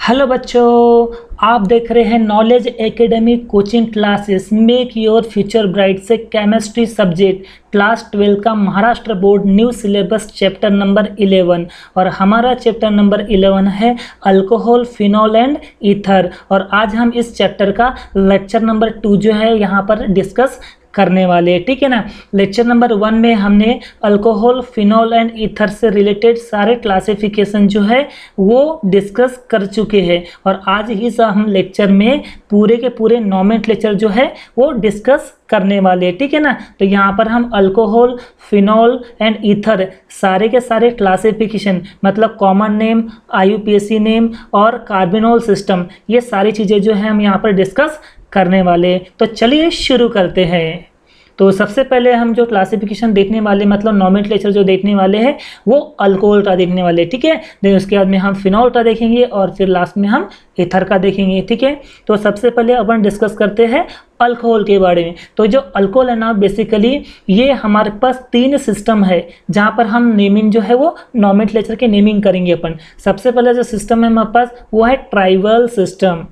Hello बच्चों, आप देख रहे हैं knowledge academy coaching classes make your future bright से केमिस्ट्री सब्जेक्ट क्लास 12 का Maharashtra board new syllabus chapter number 11। और हमारा चैप्टर नंबर 11 है अल्कोहल, फिनॉल एंड ईथर। और आज हम इस चैप्टर का लेक्चर नंबर 2 जो है यहाँ पर डिस्कस करने वाले, ठीक है ना। लेक्चर नंबर 1 में हमने अल्कोहल, फिनॉल एंड ईथर से रिलेटेड सारे क्लासिफिकेशन जो है वो डिस्कस कर चुके हैं। और आज इस हम लेक्चर में पूरे के पूरे नॉमेनक्लेचर जो है वो डिस्कस करने वाले, ठीक है ना। तो यहाँ पर हम अल्कोहल, फिनॉल एंड ईथर सारे के सारे क्लासिफिकेशन मतलब कॉमन नेम, IUPAC नेम और कार्बोनोल सिस्टम, ये सारी चीज़ें जो है हम यहाँ पर डिस्कस करने वाले। तो चलिए शुरू करते हैं। तो सबसे पहले हम जो क्लासिफिकेशन देखने वाले मतलब नॉमेनक्लेचर जो देखने वाले हैं वो अल्कोहल का देखने वाले, ठीक है। देन उसके बाद में हम फिनॉल का देखेंगे और फिर लास्ट में हम ईथर का देखेंगे, ठीक है। तो सबसे पहले अपन डिस्कस करते हैं अल्कोहल के बारे में। तो जो अल्कोहल है ना, बेसिकली ये हमारे पास 3 सिस्टम है जहाँ पर हम नेमिंग जो है वो नॉमेनक्लेचर के नेमिंग करेंगे अपन। सबसे पहले जो सिस्टम है हमारे पास वो है tribal system.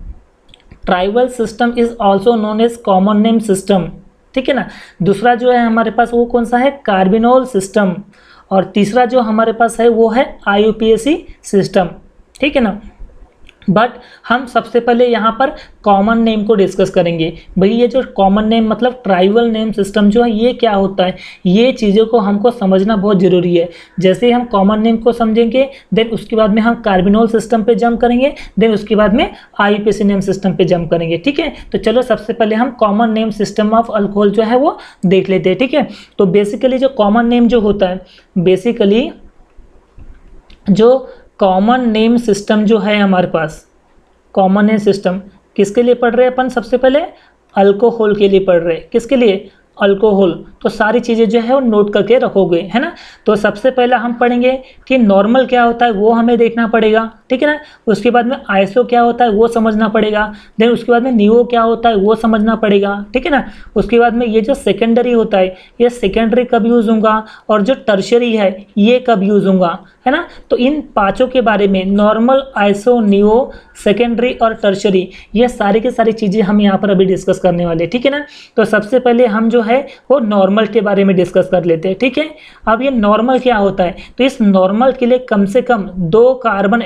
Tribal system is also known as common name system, ठीक है ना। दूसरा जो है हमारे पास वो कौन सा है, कार्बिनोल सिस्टम। और तीसरा जो हमारे पास है वो है IUPAC सिस्टम, ठीक है ना। बट हम सबसे पहले यहाँ पर कॉमन नेम को डिस्कस करेंगे। भाई ये जो कॉमन नेम मतलब ट्राइबल नेम सिस्टम जो है ये क्या होता है, ये चीज़ों को हमको समझना बहुत ज़रूरी है। जैसे ही हम कॉमन नेम को समझेंगे देन उसके बाद में हम कार्बिनोल सिस्टम पे जंप करेंगे, देन उसके बाद में IUPAC नेम सिस्टम पे जंप करेंगे, ठीक है। तो चलो सबसे पहले हम common name system of alcohol जो है वो देख लेते हैं, ठीक है। तो बेसिकली जो कॉमन नेम जो होता है, बेसिकली जो कॉमन नेम सिस्टम जो है हमारे पास, कॉमन नेम सिस्टम किसके लिए पढ़ रहे हैं अपन, सबसे पहले अल्कोहल के लिए पढ़ रहे हैं। किसके लिए, अल्कोहल। तो सारी चीज़ें जो है वो नोट करके रखोगे, है ना। तो सबसे पहले हम पढ़ेंगे कि नॉर्मल क्या होता है वो हमें देखना पड़ेगा, ठीक है ना। उसके बाद में आइसो क्या होता है वो समझना पड़ेगा। देन उसके बाद में नियो क्या होता है वो समझना पड़ेगा, ठीक है ना। उसके बाद में ये जो सेकेंडरी होता है ये सेकेंडरी कब यूज़ होगा और जो टर्शरी है ये कब यूज़ होगा, है ना। तो इन पाँचों के बारे में नॉर्मल, आइसो, नियो, सेकेंडरी और टर्शरी ये सारी की सारी चीज़ें हम यहाँ पर अभी डिस्कस करने वाले, ठीक है ना। तो सबसे पहले हम जो है वो नॉर्मल के बारे में डिस्कस कर लेते हैं, ठीक है। अब ये नॉर्मल क्या होता है, तो इस नॉर्मल के लिए कम से कम 2 कार्बन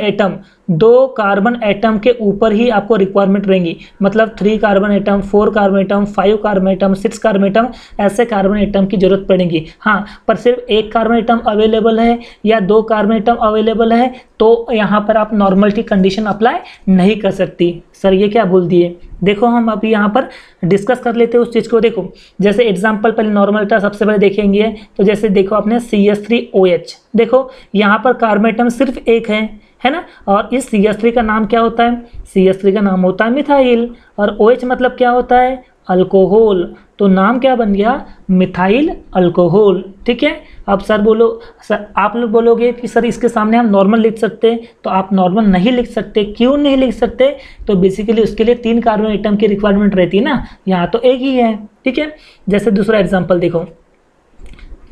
एटम के ऊपर ही आपको रिक्वायरमेंट रहेंगी। मतलब 3 carbon atom, 4 carbon atom, 5 carbon atom, 6 carbon atom, ऐसे कार्बन एटम की जरूरत पड़ेगी। हाँ, पर सिर्फ 1 कार्बन एटम अवेलेबल है या 2 कार्बन एटम अवेलेबल है तो यहाँ पर आप नॉर्मल की कंडीशन अप्लाई नहीं कर सकती। सर ये क्या बोल दिए, देखो हम अभी यहाँ पर डिस्कस कर लेते हैं उस चीज़ को। देखो जैसे एग्जांपल पहले नॉर्मल का सबसे पहले देखेंगे। तो जैसे देखो आपने CH3OH, देखो यहाँ पर कार्बन एटम सिर्फ एक है ना। और इस CH3 का नाम क्या होता है, CH3 का नाम होता है मिथाइल। और OH मतलब क्या होता है, अल्कोहल। तो नाम क्या बन गया, मिथाइल अल्कोहल, ठीक है। अब सर बोलो, सर आप लोग बोलोगे कि सर इसके सामने हम नॉर्मल लिख सकते हैं, तो आप नॉर्मल नहीं लिख सकते। क्यों नहीं लिख सकते, तो बेसिकली उसके लिए 3 कार्बन एटम की रिक्वायरमेंट रहती है ना, यहाँ तो एक ही है, ठीक है। जैसे दूसरा एग्जाम्पल देखो,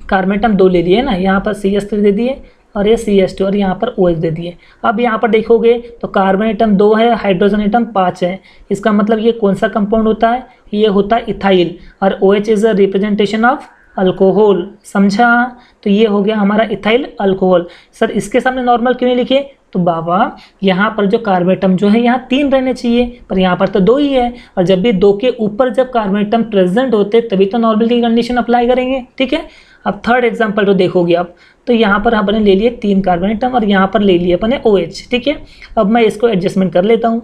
कार्बन एटम 2 ले लिए ना, यहाँ पर CH3 दे दिए और ये CH2 और यहाँ पर OH दे दिए। अब यहाँ पर देखोगे तो कार्बन एटम 2 है, हाइड्रोजन एटम 5 है। इसका मतलब ये कौन सा कंपाउंड होता है, ये होता है इथाइल। और OH is a representation of alcohol, समझा। तो ये हो गया हमारा इथाइल अल्कोहल। सर इसके सामने नॉर्मल क्यों नहीं लिखे, तो बाबा यहाँ पर जो कार्बन एटम जो है यहाँ 3 रहने चाहिए, पर यहाँ पर तो 2 ही है। और जब भी 2 के ऊपर जब कार्बन एटम प्रेजेंट होते तभी तो नॉर्मल की कंडीशन अप्लाई करेंगे, ठीक है। अब थर्ड एग्जांपल तो देखोगे आप, तो यहाँ पर आपने ले लिए 3 कार्बन एटम और यहाँ पर ले लिए अपने OH, ठीक है। अब मैं इसको एडजस्टमेंट कर लेता हूँ,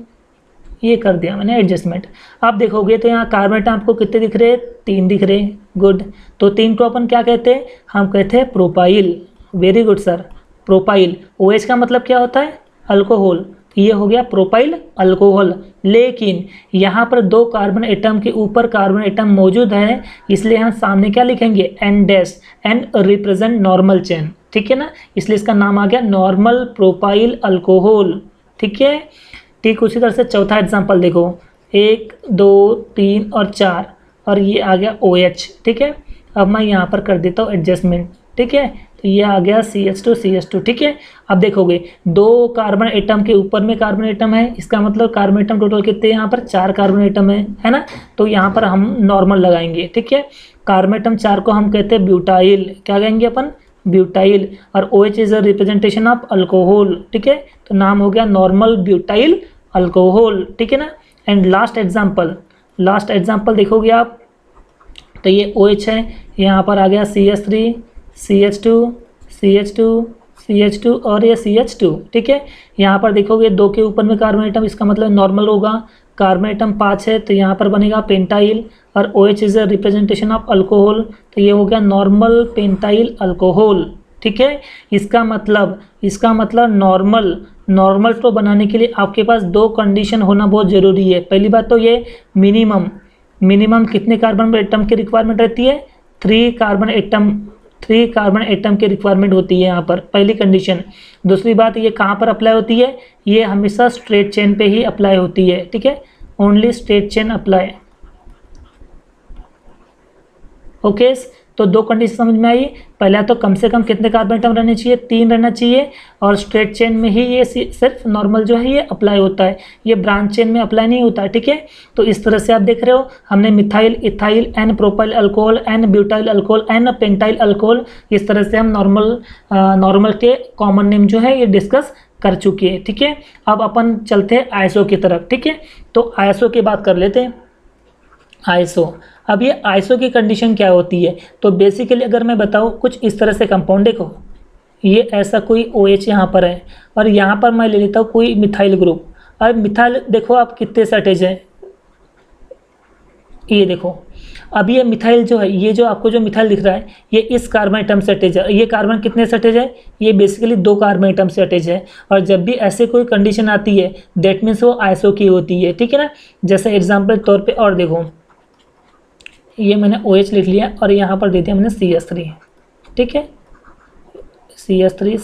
ये कर दिया मैंने एडजस्टमेंट। आप देखोगे तो यहाँ कार्बन एटम आपको कितने दिख रहे हैं, 3 दिख रहे हैं, गुड। तो 3 को अपन क्या कहते हैं, हम कहते हैं propyl. Very good sir, propyl. OH का मतलब क्या होता है, अल्कोहल। ये हो गया प्रोपाइल अल्कोहल। लेकिन यहाँ पर 2 कार्बन एटम के ऊपर कार्बन एटम मौजूद है, इसलिए हम सामने क्या लिखेंगे, N रिप्रेजेंट नॉर्मल चेन, ठीक है ना। इसलिए इसका नाम आ गया नॉर्मल प्रोपाइल अल्कोहल, ठीक है। ठीक उसी तरह से चौथा एग्जाम्पल देखो, 1 2 3 और 4 और ये आ गया OH, ठीक है। अब मैं यहाँ पर कर देता हूँ एडजस्टमेंट, ठीक है। तो ये आ गया CH2 ठीक है। अब देखोगे 2 कार्बन एटम के ऊपर में कार्बन एटम है, इसका मतलब कार्बन एटम टोटल कितने यहाँ पर 4 कार्बन एटम है ना। तो यहाँ पर हम नॉर्मल लगाएंगे, ठीक है। कार्बन एटम 4 को हम कहते हैं ब्यूटाइल, क्या कहेंगे अपन, ब्यूटाइल। और OH is a representation of alcohol, ठीक है। तो नाम हो गया नॉर्मल ब्यूटाइल अल्कोहल, ठीक है ना। एंड लास्ट एग्जाम्पल देखोगे आप, तो ये OH है, यहाँ पर आ गया CH3 CH2 और ये CH2, ठीक है। यहाँ पर देखोगे 2 के ऊपर में कार्बन एटम, इसका मतलब नॉर्मल होगा। कार्बन एटम 5 है तो यहाँ पर बनेगा पेंटाइल, और OH is a representation of alcohol, तो ये हो गया नॉर्मल पेंटाइल अल्कोहल, ठीक है। इसका मतलब नॉर्मल तो बनाने के लिए आपके पास 2 कंडीशन होना बहुत ज़रूरी है। पहली बात तो ये मिनिमम कितने कार्बन एटम की रिक्वायरमेंट रहती है, 3 कार्बन एटम की रिक्वायरमेंट होती है यहाँ पर, पहली कंडीशन। दूसरी बात, ये कहाँ पर अप्लाई होती है, ये हमेशा स्ट्रेट चेन पे ही अप्लाई होती है, ठीक है। Only straight chain apply. Okay, तो 2 कंडीशन समझ में आई। पहला तो कम से कम कितने कार्बन एटम रहने चाहिए, 3 रहना चाहिए, और स्ट्रेट चेन में ही ये सिर्फ नॉर्मल जो है ये अप्लाई होता है, ये ब्रांच चेन में अप्लाई नहीं होता है, ठीक है। तो इस तरह से आप देख रहे हो, हमने methyl, ethyl, n propyl alcohol, n butyl alcohol, n pentyl alcohol, इस तरह से हम नॉर्मल के कॉमन नेम जो है ये डिस्कस कर चुके हैं, ठीक है। अब अपन चलते हैं आईएसओ की तरफ, ठीक है। तो आईएसओ की बात कर लेते हैं। आईएसओ, अब ये आईएसओ की कंडीशन क्या होती है, तो बेसिकली अगर मैं बताऊँ कुछ इस तरह से कंपाउंड, देखो ये ऐसा कोई OH यहाँ पर है, और यहाँ पर मैं ले लेता हूँ कोई मिथाइल ग्रुप। अब मिथाइल देखो आप कितने से अटैच है, ये देखो। अब ये मिथाइल जो है, ये जो आपको जो मिथाइल दिख रहा है, ये इस कार्बन एटम से अटैच है। ये कार्बन कितने से अटैच है, ये बेसिकली 2 कार्बन एटम से अटैच है। और जब भी ऐसे कोई कंडीशन आती है दैट मीन्स वो आईएसओ की होती है, ठीक है ना। जैसे एग्जाम्पल तौर पर, और देखो ये मैंने OH लिख लिया और यहाँ पर दे दिया मैंने CH3, ठीक है। CH3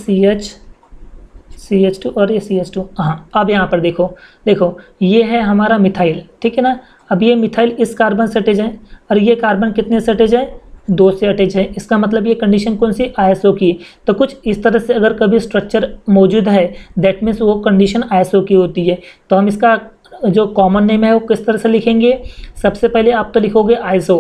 CH2 और ये CH2। हाँ, अब यहाँ पर देखो ये है हमारा मिथाइल, ठीक है ना। अब ये मिथाइल इस कार्बन से अटैच है, और ये कार्बन कितने से अटैच है, 2 से अटैच है। इसका मतलब ये कंडीशन कौन सी, आईएसओ की। तो कुछ इस तरह से अगर कभी स्ट्रक्चर मौजूद है दैट मीन्स वो कंडीशन आईएसओ की होती है। तो हम इसका जो कॉमन नेम है वो किस तरह से लिखेंगे, सबसे पहले आप तो लिखोगे आईएसओ,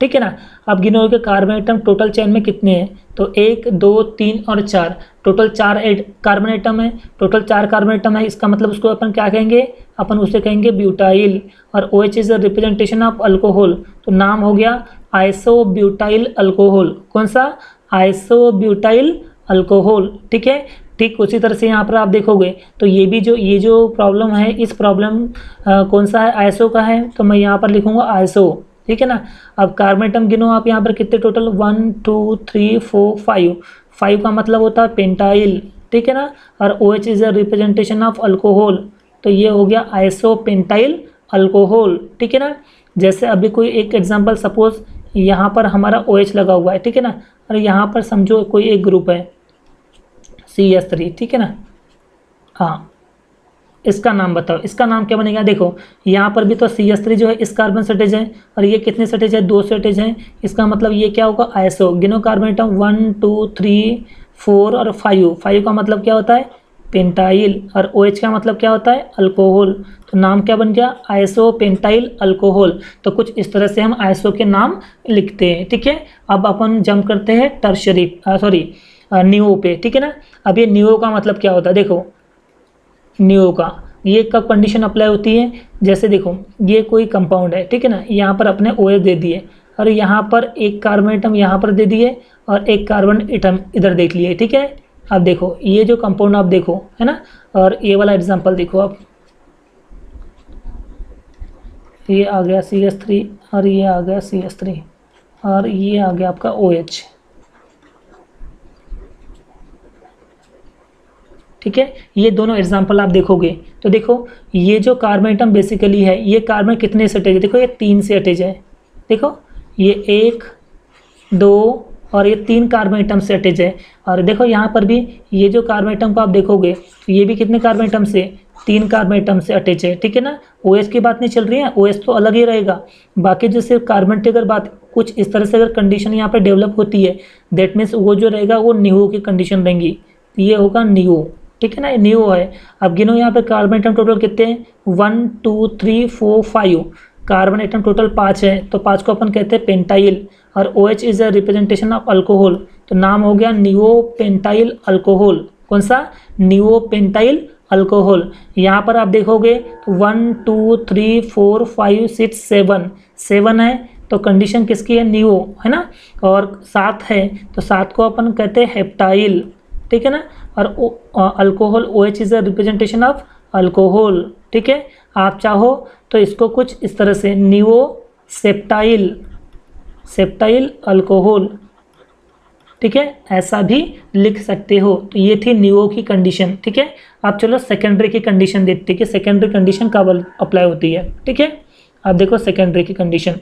ठीक है ना। अब गिनोगे कार्बन एटम टोटल चेन में कितने हैं, तो 1 2 3 और 4, टोटल 4 कार्बन एटम है, टोटल 4 कार्बन एटम है। इसका मतलब उसको अपन क्या कहेंगे, अपन उसे कहेंगे ब्यूटाइल, और OH is a representation of alcohol, तो नाम हो गया आइसो ब्यूटाइल अल्कोहल। कौन सा, आइसो ब्यूटाइल अल्कोहल, ठीक है। ठीक उसी तरह से यहाँ पर आप देखोगे तो ये जो प्रॉब्लम है, इस प्रॉब्लम कौन सा है, आईएसओ का है, तो मैं यहाँ पर लिखूँगा आईएसओ, ठीक है ना। अब कार्बन एटम गिनो आप यहाँ पर कितने, टोटल 1 2 3 4 5 का मतलब होता है पेंटाइल, ठीक है ना। और OH is a representation of alcohol, तो ये हो गया आइसो पेंटाइल अल्कोहल, ठीक है ना। जैसे अभी कोई एक एग्जांपल, सपोज यहाँ पर हमारा OH लगा हुआ है, ठीक है ना, और यहाँ पर समझो कोई एक ग्रुप है CH3, ठीक है ना। हाँ, इसका नाम बताओ, इसका नाम क्या बनेगा। देखो यहाँ पर भी तो CH3 जो है इस कार्बन से अटैच है, और ये कितने से अटैच है, 2 से अटैच है। इसका मतलब ये क्या होगा, आईएसओ। गिनो कार्बन एटम 1 2 3 4 और 5 का मतलब क्या होता है, पेंटाइल, और OH का मतलब क्या होता है, अल्कोहल। तो नाम क्या बन गया, आईएसओ पेंटाइल अल्कोहल। तो कुछ इस तरह से हम आईएसओ के नाम लिखते हैं, ठीक है। अब अपन जंप करते हैं टर्शरी न्यूओ पे, ठीक है ना। अब ये न्यूओ का मतलब क्या होता है, देखो न्यूओ का ये कब कंडीशन अप्लाई होती है, जैसे देखो ये कोई कंपाउंड है, ठीक है ना। यहाँ पर अपने OH दे दिए, और यहाँ पर एक कार्बन एटम यहाँ पर दे दिए, और एक कार्बन एटम इधर देख लिए, ठीक है। अब देखो ये जो कंपाउंड आप देखो, है ना, और ये वाला एग्जांपल देखो आप, ये आ गया CH3 और ये आ गया CH3 और ये आ गया आपका OH, ठीक है। ये दोनों एग्जांपल आप देखोगे तो देखो ये जो कार्बन एटम बेसिकली है, ये कार्बन कितने से अटैच है, देखो ये 3 से अटैच है, देखो ये 1 2 और ये 3 कार्बन एटम से अटैच है। और देखो यहाँ पर भी ये जो कार्बन एटम को आप देखोगे, ये भी कितने कार्बन एटम से, 3 कार्बन एटम से अटैच है, ठीक है ना। OH की बात नहीं चल रही है, OH तो अलग ही रहेगा। बाकी जो सिर्फ कार्बन की अगर बात कुछ इस तरह से अगर कंडीशन यहाँ पर डेवलप होती है, दैट मीन्स वो जो रहेगा वो नियो की कंडीशन रहेंगी, ये होगा नियो, ठीक है ना, नियो है। अब गिनो यहाँ पे कार्बन एटम टोटल कितने हैं, 1 2 3 4 5 कार्बन एटम टोटल 5 है, तो 5 को अपन कहते हैं पेंटाइल। और OH is a representation of alcohol, तो नाम हो गया नियो पेंटाइल अल्कोहल। कौन सा, नियो पेंटाइल अल्कोहल। यहाँ पर आप देखोगे तो 1 2 3 4 5 6 7 है, तो कंडीशन किसकी है, नियो, है ना। और 7 है, तो 7 को अपन कहते हैं हेप्टाइल, ठीक है ना। और alcohol OH is a representation of alcohol, ठीक है। आप चाहो तो इसको कुछ इस तरह से नियो सेप्टाइल अल्कोहल, ठीक है, ऐसा भी लिख सकते हो। तो ये थी नियो की कंडीशन, ठीक है। अब चलो सेकेंडरी की कंडीशन देखते हैं कि सेकेंडरी कंडीशन कब अप्लाई होती है, ठीक है। आप देखो सेकेंडरी की कंडीशन,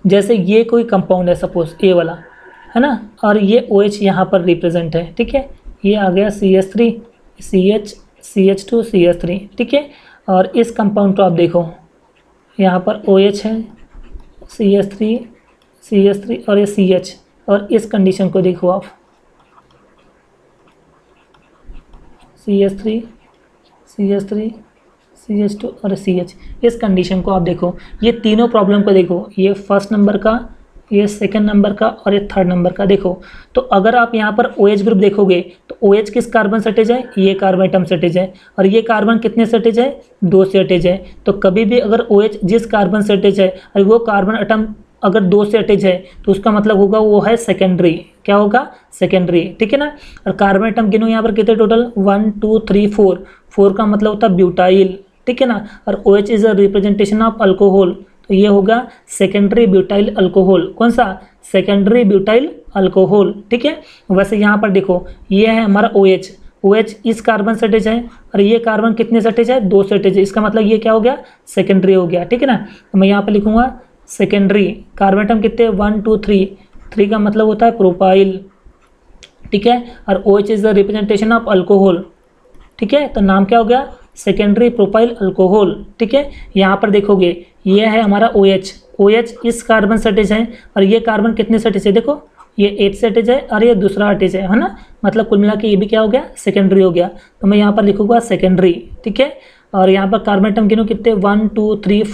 जैसे ये कोई कंपाउंड है सपोज ए वाला, है ना, और ये OH यहाँ पर रिप्रेजेंट है, ठीक है। ये आ गया CH3 CH2 CH3, ठीक है। और इस कंपाउंड को आप देखो, यहाँ पर OH है, CH3 और ये CH, और इस कंडीशन को देखो आप, CH3 CH2 और CH, इस कंडीशन को आप देखो। ये तीनों प्रॉब्लम को देखो, ये फर्स्ट नंबर का, ये सेकंड नंबर का और ये थर्ड नंबर का देखो। तो अगर आप यहाँ पर OH ग्रुप देखोगे तो OH किस कार्बन से अटैच है, ये कार्बन एटम से अटैच है, और ये कार्बन कितने से अटैच है, 2 से अटैच है। तो कभी भी अगर OH जिस कार्बन से अटैच है और वो कार्बन एटम अगर 2 से अटैच है, तो उसका मतलब होगा वो है सेकेंडरी, क्या होगा, सेकेंडरी, ठीक है ना। और कार्बन एटम गिनो यहाँ पर कितने टोटल, 1 2 3 4 का मतलब होता है ब्यूटाइल, ठीक है ना। और OH is a representation of alcohol, तो ये होगा सेकेंडरी ब्यूटाइल अल्कोहल। कौन सा, सेकेंडरी ब्यूटाइल अल्कोहल, ठीक है। वैसे यहाँ पर देखो, ये है हमारा OH इस कार्बन से अटैच है, और ये कार्बन कितने से अटैच है, 2 से अटैच है। इसका मतलब ये क्या हो गया, सेकेंडरी हो गया, ठीक है ना। तो मैं यहाँ पर लिखूंगा सेकेंडरी। कार्बन एटम कितने, 1 2 3 का मतलब होता है प्रोपाइल, ठीक है। और OH is the representation of alcohol, ठीक है। तो नाम क्या हो गया, सेकेंडरी प्रोपाइल अल्कोहल, ठीक है। यहाँ पर देखोगे ये है हमारा OH इस कार्बन से अटैच है, और ये कार्बन कितने से अटैच है, देखो ये 8 से अटैच है और ये दूसरा अटैच है ना। मतलब कुल मिला के ये भी क्या हो गया, सेकेंडरी हो गया। तो मैं यहाँ पर लिखूंगा सेकेंडरी, ठीक है। और यहाँ पर कार्बन एटम गिनो कितने, 1 2 3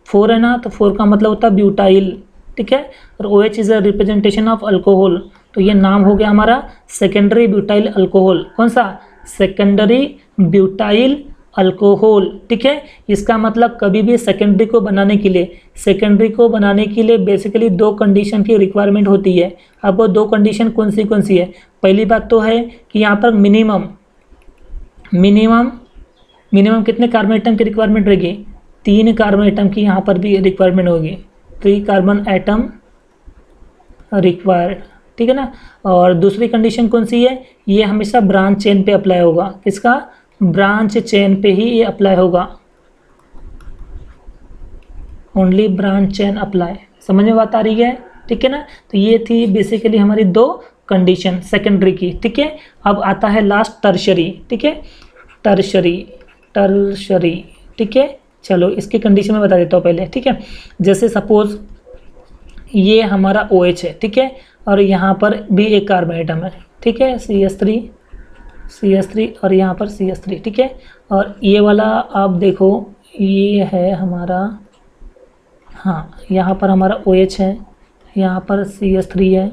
4 है ना, तो 4 का मतलब होता है ब्यूटाइल, ठीक है। और OH is a representation of alcohol, तो ये नाम हो गया हमारा सेकेंडरी ब्यूटाइल अल्कोहल। कौन सा, सेकेंडरी ब्यूटाइल अल्कोहल, ठीक है। इसका मतलब कभी भी सेकेंडरी को बनाने के लिए बेसिकली 2 कंडीशन की रिक्वायरमेंट होती है। अब वो 2 कंडीशन कौन सी है, पहली बात तो है कि यहाँ पर मिनिमम कितने कार्बन एटम की रिक्वायरमेंट रहेगी, 3 कार्बन एटम की यहाँ पर भी रिक्वायरमेंट होगी, 3 कार्बन एटम रिक्वायर्ड, ठीक है ना। और दूसरी कंडीशन कौन सी है, ये हमेशा ब्रांच चेन पे अप्लाई होगा, किसका, ब्रांच चेन पे ही ये अप्लाई होगा, ओनली ब्रांच चेन अप्लाई। समझ में बात आ रही है, ठीक है ना। तो ये थी बेसिकली हमारी 2 कंडीशन सेकेंडरी की, ठीक है। अब आता है लास्ट टर्शरी, ठीक है, टर्शरी, ठीक है। चलो इसकी कंडीशन में बता देता हूँ पहले, ठीक है। जैसे सपोज ये हमारा OH है, ठीक है, और यहाँ पर भी एक कार्बन एटम है, ठीक है, CH3 और यहाँ पर CH3, ठीक है। और ये वाला आप देखो, ये है हमारा, हाँ यहाँ पर हमारा OH है, यहाँ पर CH3 है,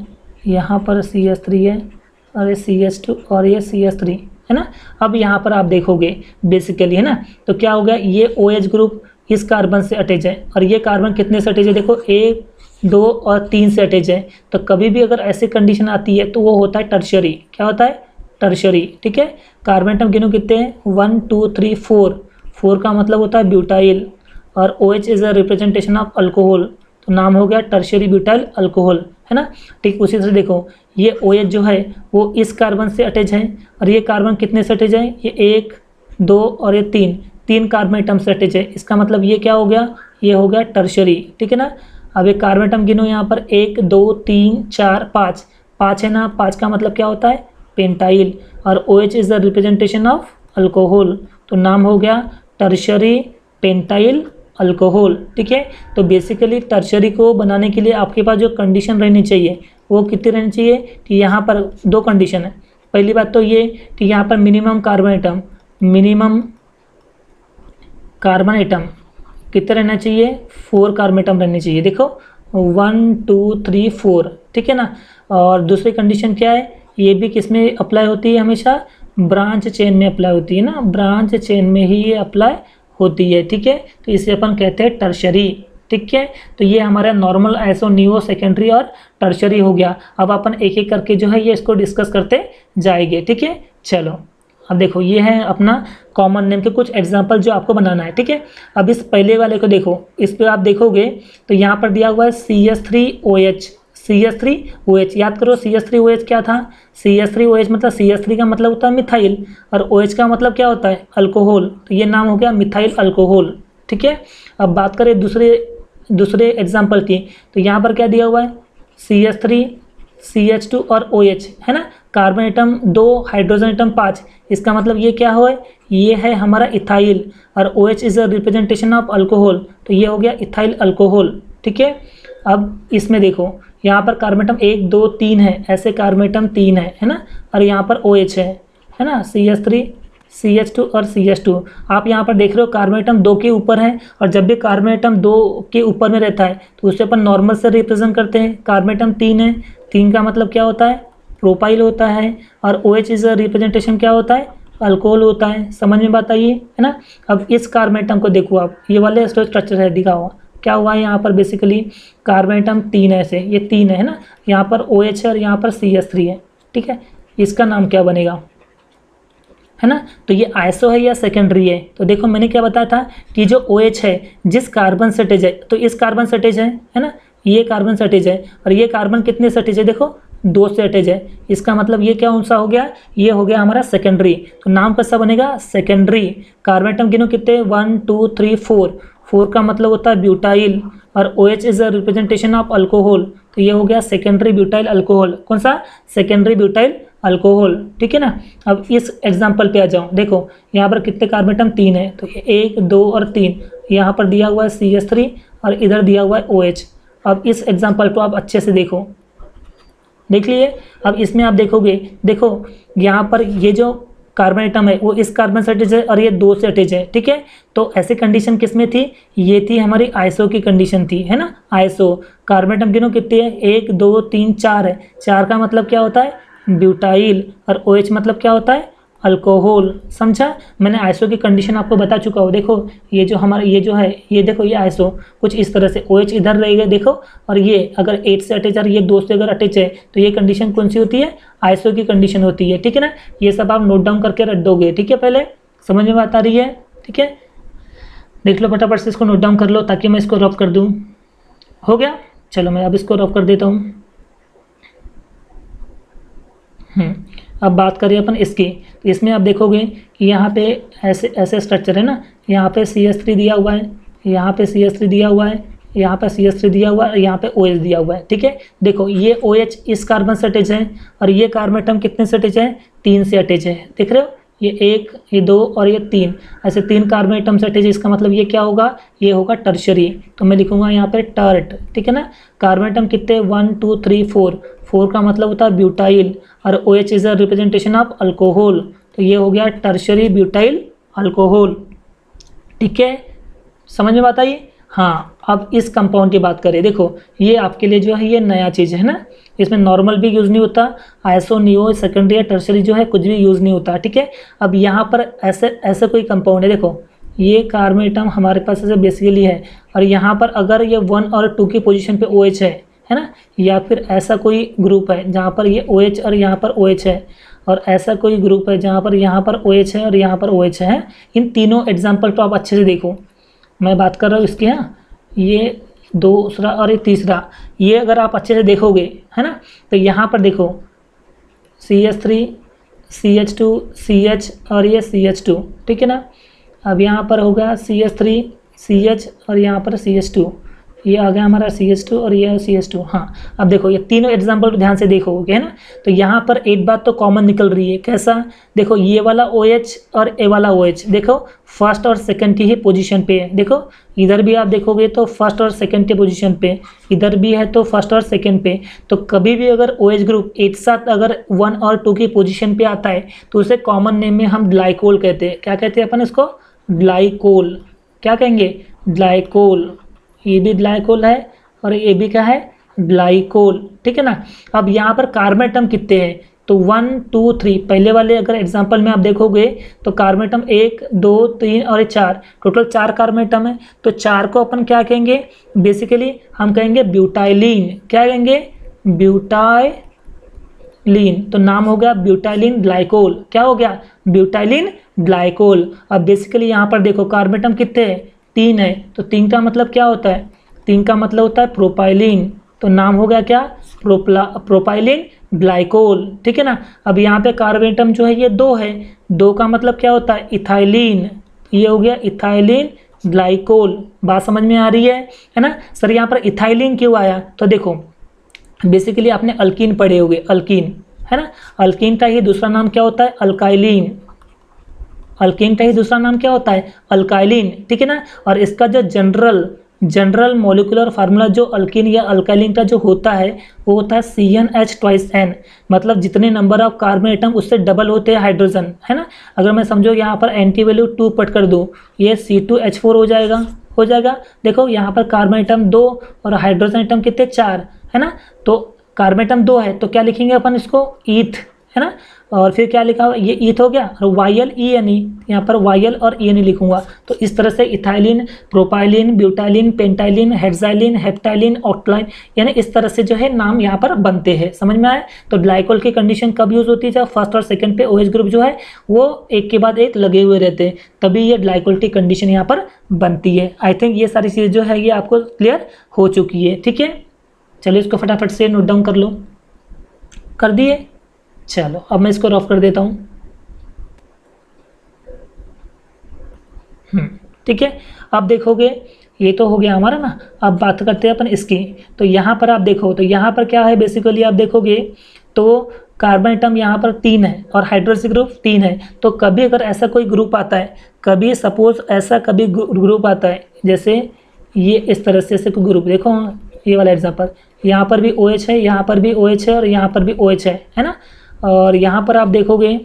यहाँ पर CH3 है, और ये CH2 और ये CH3 है ना। अब यहाँ पर आप देखोगे बेसिकली, है ना, तो क्या हो गया, ये OH ग्रुप इस कार्बन से अटैच है, और ये कार्बन कितने से अटैच है, देखो 1 2 और 3 से अटैच है। तो कभी भी अगर ऐसी कंडीशन आती है तो वो होता है टर्शरी, क्या होता है, टर्शरी, ठीक है। कार्बन एटम गिनो कितने हैं, 1 2 3 4 का मतलब होता है ब्यूटाइल, और OH is a representation of alcohol, तो नाम हो गया टर्शरी ब्यूटाइल अल्कोहल, है ना। ठीक उसी तरह देखो, ये OH जो है वो इस कार्बन से अटैच है, और ये कार्बन कितने से अटैच है, ये 1 2 और ये 3 कार्बन एटम से अटैच है। इसका मतलब ये क्या हो गया, ये हो गया टर्शरी, ठीक है ना। अब एक कार्बन एटम गिनो यहाँ पर 1 2 3 4 5 है ना, 5 का मतलब क्या होता है, पेंटाइल, और OH is the representation of alcohol, तो नाम हो गया टर्शरी पेंटाइल अल्कोहल। ठीक है, तो बेसिकली टर्शरी को बनाने के लिए आपके पास जो कंडीशन रहनी चाहिए वो कितनी रहनी चाहिए कि यहाँ पर दो कंडीशन है। पहली बात तो ये कि यहाँ पर मिनिमम कार्बन एटम कितने रहना चाहिए, 4 कार्बन एटम रहने चाहिए। देखो 1 2 3 4, ठीक है ना। और दूसरी कंडीशन क्या है, ये भी किस में अप्लाई होती है, हमेशा ब्रांच चेन में अप्लाई होती है ना, ब्रांच चेन में ही ये अप्लाई होती है। ठीक है, तो इसे अपन कहते हैं टर्शरी। ठीक है, तो ये हमारा नॉर्मल, आइसो, नियो, सेकेंडरी और टर्शरी हो गया। अब अपन एक एक करके जो है ये इसको डिस्कस करते जाएंगे। ठीक है, चलो अब देखो ये है अपना कॉमन नेम के कुछ एग्जांपल जो आपको बनाना है। ठीक है, अब इस पहले वाले को देखो, इस पे आप देखोगे तो यहाँ पर दिया हुआ है CH3OH। CH3OH याद करो, CH3OH क्या था, CH3OH मतलब CH3 का मतलब होता है मिथाइल और OH का मतलब क्या होता है, अल्कोहल। तो ये नाम हो गया मिथाइल अल्कोहल। ठीक है, अब बात करें दूसरे एग्जाम्पल की, तो यहाँ पर क्या दिया हुआ है, CH3 CH2 और OH है ना, कार्बन एटम 2, हाइड्रोजन एटम 5। इसका मतलब ये क्या हो, ये है हमारा इथाइल और OH is a representation of alcohol, तो ये हो गया इथाइल अल्कोहल। ठीक है, अब इसमें देखो यहाँ पर कार्बन एटम 1 2 3 है, ऐसे कार्बन एटम 3 है ना, और यहाँ पर OH है ना, CH3 CH2 और CH2। आप यहाँ पर देख रहे हो कार्बन एटम 2 के ऊपर है, और जब भी कार्बन एटम 2 के ऊपर में रहता है तो उसे अपन नॉर्मल से रिप्रेजेंट करते हैं। कार्बन एटम 3 है, 3 का मतलब क्या होता है, प्रोपाइल होता है, और OH इज रिप्रेजेंटेशन क्या होता है, अल्कोहल होता है। समझ में बात आई है ना। अब इस कार्बन एटम को देखो आप, ये वाले स्ट्रक्चर है दिखा हुआ, क्या हुआ है यहाँ पर, बेसिकली कार्बन एटम 3 ऐसे, ये 3 है ना, यहाँ पर OH है और यहाँ पर CH3 है। ठीक है, इसका नाम क्या बनेगा, है ना। तो ये आइसो है या सेकेंडरी है, तो देखो मैंने क्या बताया था कि जो OH है जिस कार्बन से अटैच है, तो इस कार्बन से अटैच है ना, ये कार्बन से अटैच है, और ये कार्बन कितने से अटैच है, देखो 2 से अटैच है। इसका मतलब ये क्या सा हो गया, ये हो गया हमारा सेकेंडरी। तो नाम कैसा बनेगा, सेकेंडरी। कार्बन एटम गिनो कितने, 1 2 3 4, 4 का मतलब होता है ब्यूटाइल, और OH is a representation of alcohol, तो ये हो गया सेकेंडरी ब्यूटाइल अल्कोहल। कौन सा, सेकेंडरी ब्यूटाइल अल्कोहल। ठीक है ना। अब इस एग्जाम्पल पे आ जाओ, देखो यहाँ पर कितने कार्बन एटम 3 है, तो 1 2 और 3, यहाँ पर दिया हुआ है CH3 और इधर दिया हुआ है OH। अब इस एग्जाम्पल को आप अच्छे से देखो, देख लिए। अब इसमें आप देखोगे, देखो यहाँ पर ये जो कार्बन एटम है वो इस कार्बन से अटैच है और ये 2 से अटैच है। ठीक है, तो ऐसी कंडीशन किस में थी, ये थी हमारी आइसो की कंडीशन थी, है ना। आइसो कार्बन एटम गिनो कितने है, 1 2 3 4 है, 4 का मतलब क्या होता है, ब्यूटाइल, और OH मतलब क्या होता है, अल्कोहल। समझा, मैंने आइसो की कंडीशन आपको बता चुका हूँ। देखो ये जो हमारा ये जो है, ये देखो ये आइसो कुछ इस तरह से, OH इधर रहेगा देखो, और ये अगर 8 से अटैच और ये 2 से अगर अटैच है तो ये कंडीशन कौन सी होती है, आइसो की कंडीशन होती है। ठीक है ना, ये सब आप नोट डाउन करके रख दोगे। ठीक है, पहले समझ में बात आ रही है। ठीक है, देख लो फटाफट से, इसको नोट डाउन कर लो ताकि मैं इसको रफ कर दूँ। हो गया, चलो मैं अब इसको रफ कर देता हूँ। अब बात करें अपन इसकी, तो इसमें आप देखोगे कि यहाँ पे ऐसे स्ट्रक्चर है ना, यहाँ पे CH3 दिया हुआ है, यहाँ पे CH3 दिया हुआ है, यहाँ पे CH3 दिया हुआ है, यहाँ पे OH दिया हुआ है। ठीक है, देखो ये OH इस कार्बन से अटैच है, और ये कार्बन एटम कितने से अटैच है, 3 से अटैच है। देख रहे हो, ये 1 ये 2 और ये 3, ऐसे 3 कार्बन एटम से अटैच है। इसका मतलब ये क्या होगा, ये होगा टर्शरी। तो मैं लिखूंगा यहाँ पे टर्ट। ठीक है ना, कार्बन एटम कितने, 1 2 3 4, 4 का मतलब होता है ब्यूटाइल, और OH is a representation of alcohol, तो ये हो गया टर्शरी ब्यूटाइल अल्कोहल। ठीक है, समझ में बात आई। हाँ, अब इस कंपाउंड की बात करें, देखो ये आपके लिए जो है ये नया चीज़ है ना, इसमें नॉर्मल भी यूज़ नहीं होता, आइसो, नियो, सेकेंडरी या टर्शरी जो है कुछ भी यूज़ नहीं होता। ठीक है, अब यहाँ पर ऐसे कोई कंपाउंड है, देखो ये कार्बन एटम हमारे पास ऐसे बेसिकली है, और यहाँ पर अगर ये 1 और 2 की पोजीशन पे OH है ना, या फिर ऐसा कोई ग्रुप है जहाँ पर ये OH और यहाँ पर OH है, और ऐसा कोई ग्रुप है जहाँ पर यहाँ पर OH है और यहाँ पर OH है। इन तीनों एग्जाम्पल तो आप अच्छे से देखो, मैं बात कर रहा हूँ इसकी। हाँ, ये दूसरा और ये तीसरा, ये अगर आप अच्छे से देखोगे, है ना, तो यहाँ पर देखो CH3 CH2 CH और ये CH2। ठीक है ना, अब यहाँ पर होगा CH3 CH और यहाँ पर CH2, ये आ गया हमारा CH2 और ये CH2। हाँ, अब देखो ये तीनों एग्जाम्पल ध्यान से देखोगे है ना, तो यहाँ पर एक बात तो कॉमन निकल रही है। कैसा? देखो ये वाला OH और ये वाला OH देखो फर्स्ट और सेकंड की ही पोजीशन पे है। देखो इधर भी आप देखोगे तो फर्स्ट और सेकंड के पोजीशन पे, इधर भी है तो फर्स्ट और सेकंड पे। तो कभी भी अगर OH ग्रुप एक साथ अगर 1 और 2 की पोजीशन पे आता है तो उसे कॉमन नेम में हम ग्लाइकोल कहते हैं। क्या कहते हैं अपन इसको? ग्लाइकोल। क्या कहेंगे? ग्लाइकोल। ये भी ग्लाइकोल है और ये भी क्या है? ग्लाइकोल। ठीक है ना। अब यहाँ पर कार्बन एटम कितने हैं? तो 1 2 3, पहले वाले अगर एग्जांपल में आप देखोगे तो कार्बन एटम 1 2 3 और 4, टोटल 4 कार्बन एटम है। तो 4 को अपन क्या कहेंगे? बेसिकली हम कहेंगे ब्यूटाइलिन। क्या कहेंगे? ब्यूटाइलिन। तो नाम हो गया ब्यूटाइलिन ग्लाइकोल। क्या हो गया? Butylene glycol. अब बेसिकली यहाँ पर देखो कार्बन एटम कितने हैं? 3 है। तो 3 का मतलब क्या होता है? 3 का मतलब होता है प्रोपाइलिन। तो नाम हो गया क्या? Propylene glycol. ठीक है ना। अब यहाँ पे कार्बन एटम जो है ये 2 है। 2 का मतलब क्या होता है? इथाइलिन। ये हो गया इथाइलिन ग्लाइकोल। बात समझ में आ रही है ना। सर यहाँ पर इथाइलिन क्यों आया? तो देखो बेसिकली आपने अल्कीन पढ़े होंगे, अल्कीन है ना। अल्कीन का ही दूसरा नाम क्या होता है? अल्काइलिन। अल्कीन का ही दूसरा नाम क्या होता है? अल्काइलिन। ठीक है ना। और इसका जो जनरल मॉलिक्यूलर फार्मूला जो अल्कीन या अल्काइलिन का जो होता है वो होता है CnH2n। मतलब जितने नंबर ऑफ कार्बन एटम उससे डबल होते हैं हाइड्रोजन, है ना। अगर मैं समझो यहाँ पर n की वैल्यू 2 पट कर दूँ, ये C2H4 हो जाएगा। देखो यहाँ पर कार्बन एटम 2 और हाइड्रोजन एटम कितने? 4, है ना। तो कार्बन एटम 2 है तो क्या लिखेंगे अपन इसको? ईथ, है ना। और फिर क्या लिखा हुआ? ये ईथ हो गया और YLENE, यहाँ पर YL और ENE लिखूंगा। तो इस तरह से इथाइलिन, प्रोपाइलिन, ब्यूटाइलिन, पेंटाइलिन, हेक्साइलिन, हेप्टाइलिन, ऑक्टाइलिन, यानी इस तरह से जो है नाम यहाँ पर बनते हैं। समझ में आया? तो ग्लाइकोल की कंडीशन कब यूज होती है? जब फर्स्ट और सेकंड पे OH ग्रुप जो है वो एक के बाद एक लगे हुए रहते हैं, तभी ये ग्लाइकोल की कंडीशन यहाँ पर बनती है। आई थिंक ये सारी चीज़ जो है ये आपको क्लियर हो चुकी है। ठीक है, चलिए इसको फटाफट से नोट डाउन कर लो। कर दिए? चलो अब मैं इसको रफ कर देता हूँ। ठीक है, अब देखोगे ये तो हो गया हमारा ना। अब बात करते हैं अपन इसकी। तो यहाँ पर आप देखो तो यहाँ पर क्या है? बेसिकली आप देखोगे तो कार्बन एटम यहाँ पर 3 है और हाइड्रोक्सी ग्रुप 3 है। तो कभी अगर ऐसा कोई ग्रुप आता है, कभी सपोज ऐसा कभी ग्रुप आता है, जैसे ये इस तरह से कोई ग्रुप, देखो ये वाला एग्जाम्पल, यहाँ पर भी OH है, यहाँ पर भी OH है और यहाँ पर भी OH है ना। और यहाँ पर आप देखोगे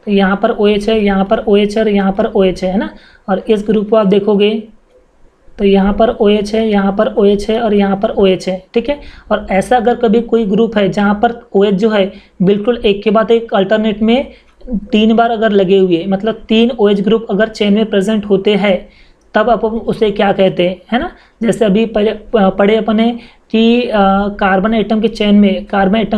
तो यहाँ पर OH है, यहाँ पर OH है और यहाँ पर OH है ना। और इस ग्रुप को आप देखोगे तो यहाँ पर OH है, यहाँ पर OH है और यहाँ पर OH है। ठीक है। और ऐसा अगर कभी कोई ग्रुप है जहाँ पर OH जो है बिल्कुल एक के बाद एक अल्टरनेट में 3 बार अगर लगे हुए, मतलब 3 OH ग्रुप अगर चेन में प्रेजेंट होते हैं, तब अपन उसे क्या कहते हैं, है ना। जैसे अभी पढ़े अपने कि कार्बन एटम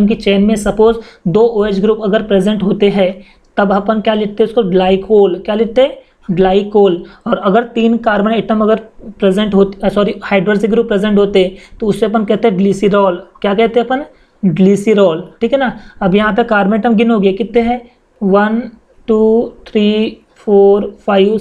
की चेन में सपोज 2 OH ग्रुप अगर प्रेजेंट होते हैं, तब अपन क्या लिखते हैं उसको? ग्लाइकोल। क्या लिखते हैं? ग्लाइकोल। और अगर 3 कार्बन एटम अगर प्रेजेंट होते, सॉरी हाइड्रोक्सी ग्रुप प्रेजेंट होते, तो उससे अपन कहते हैं ग्लिसरॉल। क्या कहते हैं अपन? ग्लिसरॉल। ठीक है ना। अब यहाँ पे कार्बन एटम गिनोगे कितने हैं? 1 2 3 4 5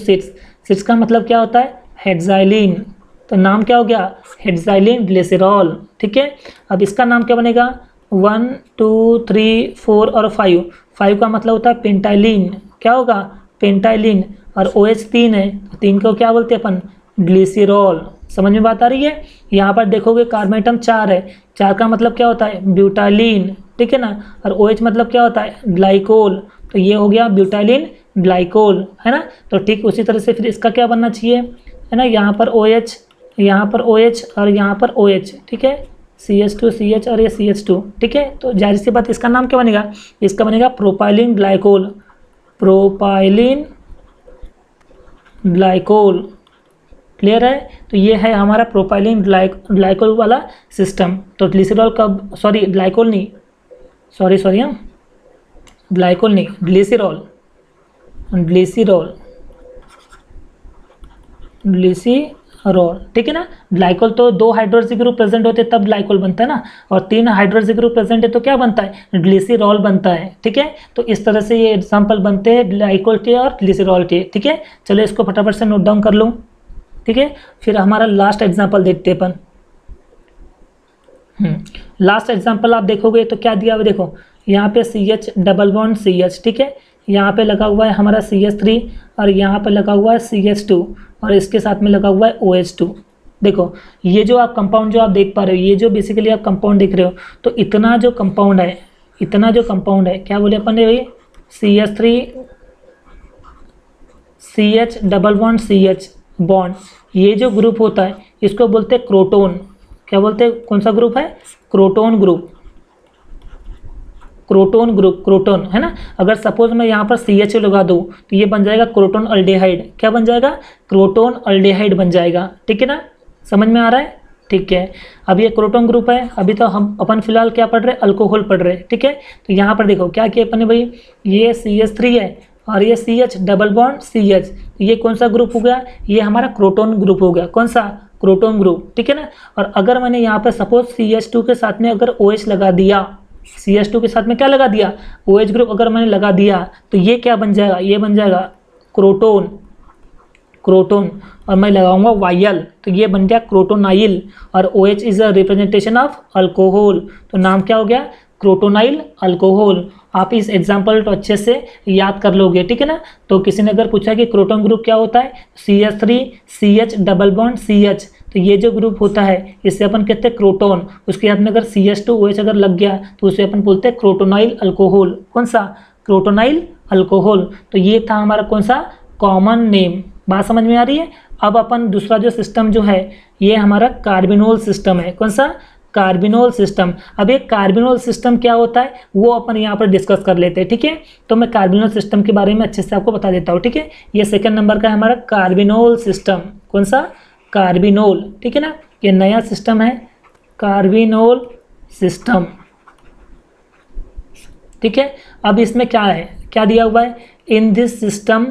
6 का मतलब क्या होता है? हेक्साइलिन। तो नाम क्या हो गया? हेक्साइलिन ग्लिसरॉल। ठीक है। अब इसका नाम क्या बनेगा? 1 2 3 4 और 5 का मतलब होता है पेंटाइलिन। क्या होगा? पेंटाइलिन। और OH 3 है, 3 को क्या बोलते हैं अपन? ग्लिसरॉल। समझ में बात आ रही है? यहाँ पर देखोगे कार्बन एटम 4 है, 4 का मतलब क्या होता है? ब्यूटाइलिन। ठीक है ना। और OH मतलब क्या होता है? ग्लाइकोल। तो ये हो गया ब्यूटाइलिन ग्लाइकोल, है ना। तो ठीक उसी तरह से फिर इसका क्या बनना चाहिए, है ना। यहाँ पर OH, यहाँ पर OH और यहाँ पर OH। ठीक है, CH2 CH और ये CH2। ठीक है। तो जाहिर सी बात इसका नाम क्या बनेगा? इसका बनेगा propylene glycol. Propylene glycol. Clear है? तो ये है हमारा प्रोपाइलिन ग्लाइकोल वाला सिस्टम। तो ग्लिसरॉल का, सॉरी ग्लाइकोल नहीं, सॉरी हाँ, ग्लाइकोल नहीं, ग्लिसरॉल। ठीक है ना। ग्लाइकोल तो 2 हाइड्रोक्सी ग्रुप प्रेजेंट होते तब ग्लाइकोल बनता है ना, और 3 हाइड्रोक्सी ग्रुप प्रेजेंट है तो क्या बनता है? ग्लिसरॉल बनता है। ठीक है। तो इस तरह से ये एग्जांपल बनते हैं ग्लाइकोल के और ग्लिसरॉल के। ठीक है। चलो इसको फटाफट से नोट डाउन कर लूँ। ठीक है। फिर हमारा लास्ट एग्जाम्पल देखते हैं अपन। लास्ट एग्जाम्पल आप देखोगे तो क्या दिया हुआ, देखो यहाँ पे CH डबल बॉन्ड CH, ठीक है। यहाँ पे लगा हुआ है हमारा CH3 और यहाँ पे लगा हुआ है CH2 और इसके साथ में लगा हुआ है OH2। देखो ये जो आप कंपाउंड जो आप देख पा रहे हो, ये जो बेसिकली आप कंपाउंड देख रहे हो, तो इतना जो कंपाउंड है, इतना जो कंपाउंड है, क्या बोले अपन ने भाई, CH3 CH double bond CH bond, ये जो ग्रुप होता है इसको बोलते हैं क्रोटोन। क्या बोलते हैं, कौन सा ग्रुप है, croton group, croton group, croton है ना। अगर सपोज मैं यहाँ पर CH लगा दूँ तो ये बन जाएगा क्रोटोन अल्डेहाइड। क्या बन जाएगा, क्रोटोन अल्डेहाइड बन जाएगा, ठीक है ना, समझ में आ रहा है, ठीक है। अब ये क्रोटोन ग्रुप है, अभी तो हम अपन फिलहाल क्या पढ़ रहे हैं, अल्कोहल पढ़ रहे हैं, ठीक है। तो यहाँ पर देखो क्या किया अपन ने भाई, ये CH3 है और ये CH डबल बॉन्ड CH, ये कौन सा ग्रुप हो गया, ये हमारा क्रोटोन ग्रुप हो गया, कौन सा, क्रोटोन ग्रुप, ठीक है ना। और अगर मैंने यहाँ पे सपोज CH2 के साथ में अगर OH लगा दिया, CH2 के साथ में क्या लगा दिया, OH ग्रुप अगर मैंने लगा दिया तो ये क्या बन जाएगा, ये बन जाएगा क्रोटोन, क्रोटोन, और मैं लगाऊंगा YL तो ये बन गया क्रोटोनाइल, और OH is a representation of alcohol, तो नाम क्या हो गया, क्रोटोनाइल अल्कोहल। आप इस एग्जाम्पल को अच्छे से याद कर लोगे, ठीक है ना। तो किसी ने अगर पूछा कि क्रोटोन ग्रुप क्या होता है, CH3 CH double bond CH, तो ये जो ग्रुप होता है इससे अपन कहते हैं क्रोटोन, उसके साथ में अगर CH2 OH अगर लग गया तो उसे अपन बोलते हैं क्रोटोनाइल अल्कोहल, कौन सा, क्रोटोनाइल अल्कोहल। तो ये था हमारा कौन सा, कॉमन नेम, बात समझ में आ रही है। अब अपन दूसरा जो सिस्टम जो है ये हमारा कार्बिनोल सिस्टम है, कौन सा, कार्बिनोल सिस्टम। अब ये कार्बिनोल सिस्टम क्या होता है वो अपन यहाँ पर डिस्कस कर लेते हैं, ठीक है। तो मैं कार्बिनोल सिस्टम के बारे में अच्छे से आपको बता देता हूँ, ठीक है। ये सेकंड नंबर का है हमारा कार्बिनोल सिस्टम, कौन सा, कार्बिनोल, ठीक है ना। ये नया सिस्टम है कार्बिनोल सिस्टम, ठीक है। अब इसमें क्या है, क्या दिया हुआ है, in this system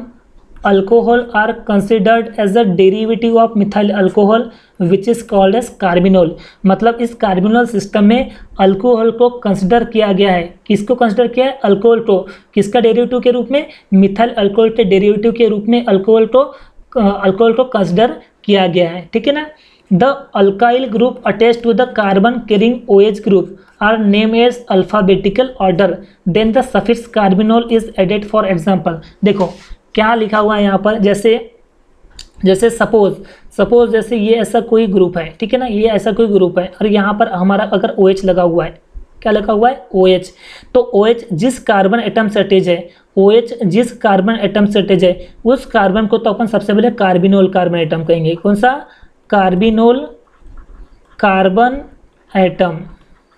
alcohol are considered as a derivative of methyl alcohol which is called as carbinol. मतलब इस कार्बिनोल सिस्टम में अल्कोहल को कंसिडर किया गया है, किसको कंसिडर किया है, अल्कोहल को, किसका डेरिवेटिव के रूप में, मिथाइल अल्कोहल के डेरिवेटिव के रूप में अल्कोहल को कंसिडर किया गया है, ठीक है ना। The alkyl group attached to the carbon carrying OH group are name as alphabetical order, then the suffix carbinol is added. For example देखो क्या लिखा हुआ है यहाँ पर, जैसे सपोज जैसे ये ऐसा कोई ग्रुप है, ठीक है ना, ये ऐसा कोई ग्रुप है और यहाँ पर हमारा अगर OH लगा हुआ है, क्या लगा हुआ है, OH, तो OH जिस कार्बन एटम से अटैच है, OH जिस कार्बन एटम से अटैच है उस कार्बन को तो अपन सबसे पहले कार्बिनोल कार्बन एटम कहेंगे, कौन सा, कार्बिनोल कार्बन एटम,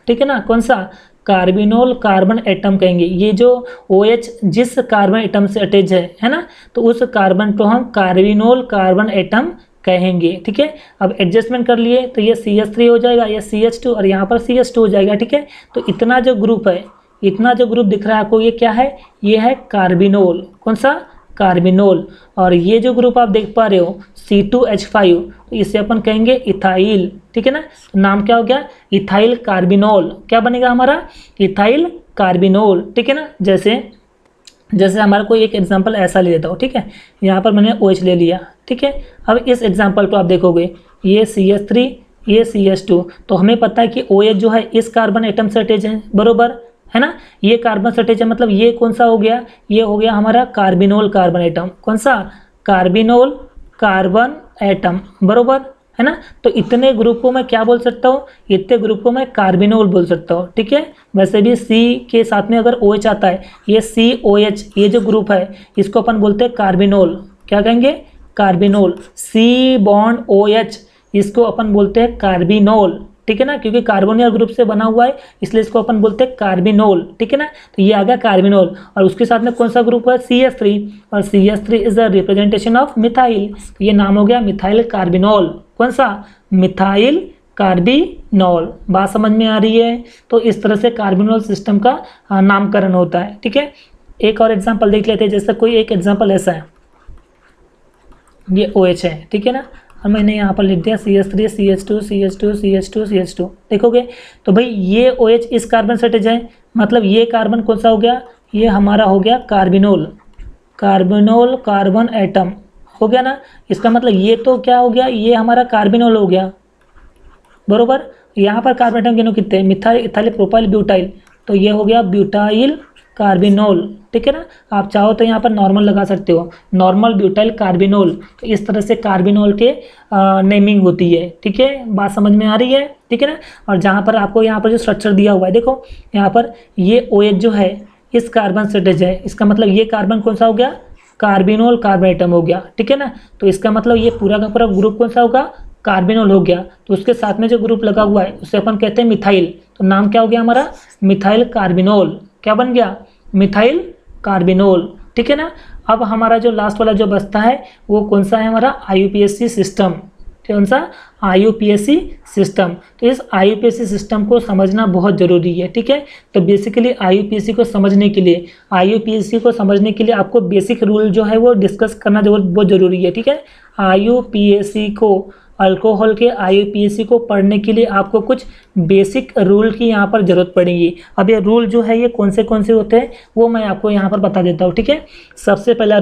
ठीक है ना, कौन सा, कार्बिनोल कार्बन एटम कहेंगे। ये जो OH जिस कार्बन एटम से अटैच है ना, तो उस कार्बन को हम कार्बिनोल कार्बन एटम कहेंगे, ठीक है। अब एडजस्टमेंट कर लिए तो ये CH3 हो जाएगा, ये CH2 और यहाँ पर CH2 हो जाएगा, ठीक है। तो इतना जो ग्रुप है, इतना जो ग्रुप दिख रहा है आपको, ये क्या है, ये है कार्बिनोल, कौन सा, कार्बिनोल। और ये जो ग्रुप आप देख पा रहे हो C2H5, तो इसे अपन कहेंगे इथाइल, ठीक है ना। तो नाम क्या हो गया, इथाइल कार्बिनोल, क्या बनेगा हमारा, इथाइल कार्बिनोल, ठीक है ना। जैसे हमारा कोई एक एग्जांपल ऐसा ले लेता हूँ, ठीक है। यहाँ पर मैंने OH ले लिया, ठीक है। अब इस एग्जांपल को आप देखोगे, ये CH3 ये CH2, तो हमें पता है कि OH जो है इस कार्बन एटम से अटैच है, बरोबर है ना। ये कार्बन से अटैच है, मतलब ये कौन सा हो गया, ये हो गया हमारा कार्बिनोल कार्बन एटम, कौन सा, कार्बिनोल कार्बन एटम, बरोबर है ना। तो इतने ग्रुप को मैं क्या बोल सकता हूँ, इतने ग्रुप को मैं कार्बिनोल बोल सकता हूँ, ठीक है। वैसे भी C के साथ में अगर OH आता है, ये COH, ये जो ग्रुप है इसको अपन बोलते हैं कार्बिनोल, क्या कहेंगे, कार्बिनोल। C बॉन्ड OH इसको अपन बोलते हैं कार्बिनोल, ठीक है ना, क्योंकि कार्बोनिल ग्रुप से बना हुआ है इसलिए इसको अपन बोलते हैं कार्बिनोल, ठीक है ना। तो ये आ गया कार्बिनोल, और उसके साथ में कौन सा ग्रुप है, CH3, और CH3 is the representation of methyl, तो ये नाम हो गया मिथाइल कार्बिनोल, कौन सा, मिथाइल कार्बिनोल। बात समझ में आ रही है। तो इस तरह से कार्बिनोल सिस्टम का नामकरण होता है, ठीक है। एक और एग्जाम्पल देख लेते हैं, जैसे कोई एक एग्जाम्पल ऐसा है, ये OH है, ठीक है ना, और मैंने यहाँ पर लिख दिया CH3 CH2 CH2 CH2 CH2, देखोगे तो भाई ये OH इस कार्बन से अटैच है, मतलब ये कार्बन कौन सा हो गया, ये हमारा हो गया कार्बिनोल, कार्बिनोल कार्बन एटम हो गया ना। इसका मतलब ये तो क्या हो गया, ये हमारा कार्बिनोल हो गया, बरोबर। यहाँ पर कार्बन एटम गिनो कितने, मिथाइल, इथाइल, प्रोपाइल, ब्यूटाइल, तो ये हो गया ब्यूटाइल कार्बिनोल, ठीक है ना। आप चाहो तो यहाँ पर नॉर्मल लगा सकते हो, नॉर्मल ब्यूटाइल कार्बिनोल। तो इस तरह से कार्बिनोल के नेमिंग होती है, ठीक है, बात समझ में आ रही है, ठीक है ना। और जहाँ पर आपको यहाँ पर जो स्ट्रक्चर दिया हुआ है, देखो यहाँ पर ये OH जो है इस कार्बन से अटैच है, इसका मतलब ये कार्बन कौन सा हो गया, कार्बिनोल कार्बन एटम हो गया, ठीक है ना। तो इसका मतलब ये पूरा का पूरा ग्रुप कौन सा होगा, कार्बिनोल हो गया। तो उसके साथ में जो ग्रुप लगा हुआ है उसे अपन कहते हैं मिथाइल, तो नाम क्या हो गया हमारा, मिथाइल कार्बिनोल, क्या बन गया, मिथाइल कार्बिनोल, ठीक है ना। अब हमारा जो लास्ट वाला जो बचता है वो कौन सा है, हमारा IUPAC सिस्टम, कौन सा, IUPAC सिस्टम। तो इस IUPAC सिस्टम को समझना बहुत ज़रूरी है, ठीक है। तो बेसिकली IUPAC को समझने के लिए, आपको बेसिक रूल जो है वो डिस्कस करना बहुत ज़रूरी है, ठीक है। IUPAC को, अल्कोहल के IUPAC को पढ़ने के लिए आपको कुछ बेसिक रूल की यहाँ पर ज़रूरत पड़ेगी। अब ये रूल जो है ये कौन से होते हैं वो मैं आपको यहाँ पर बता देता हूँ, ठीक है। सबसे पहला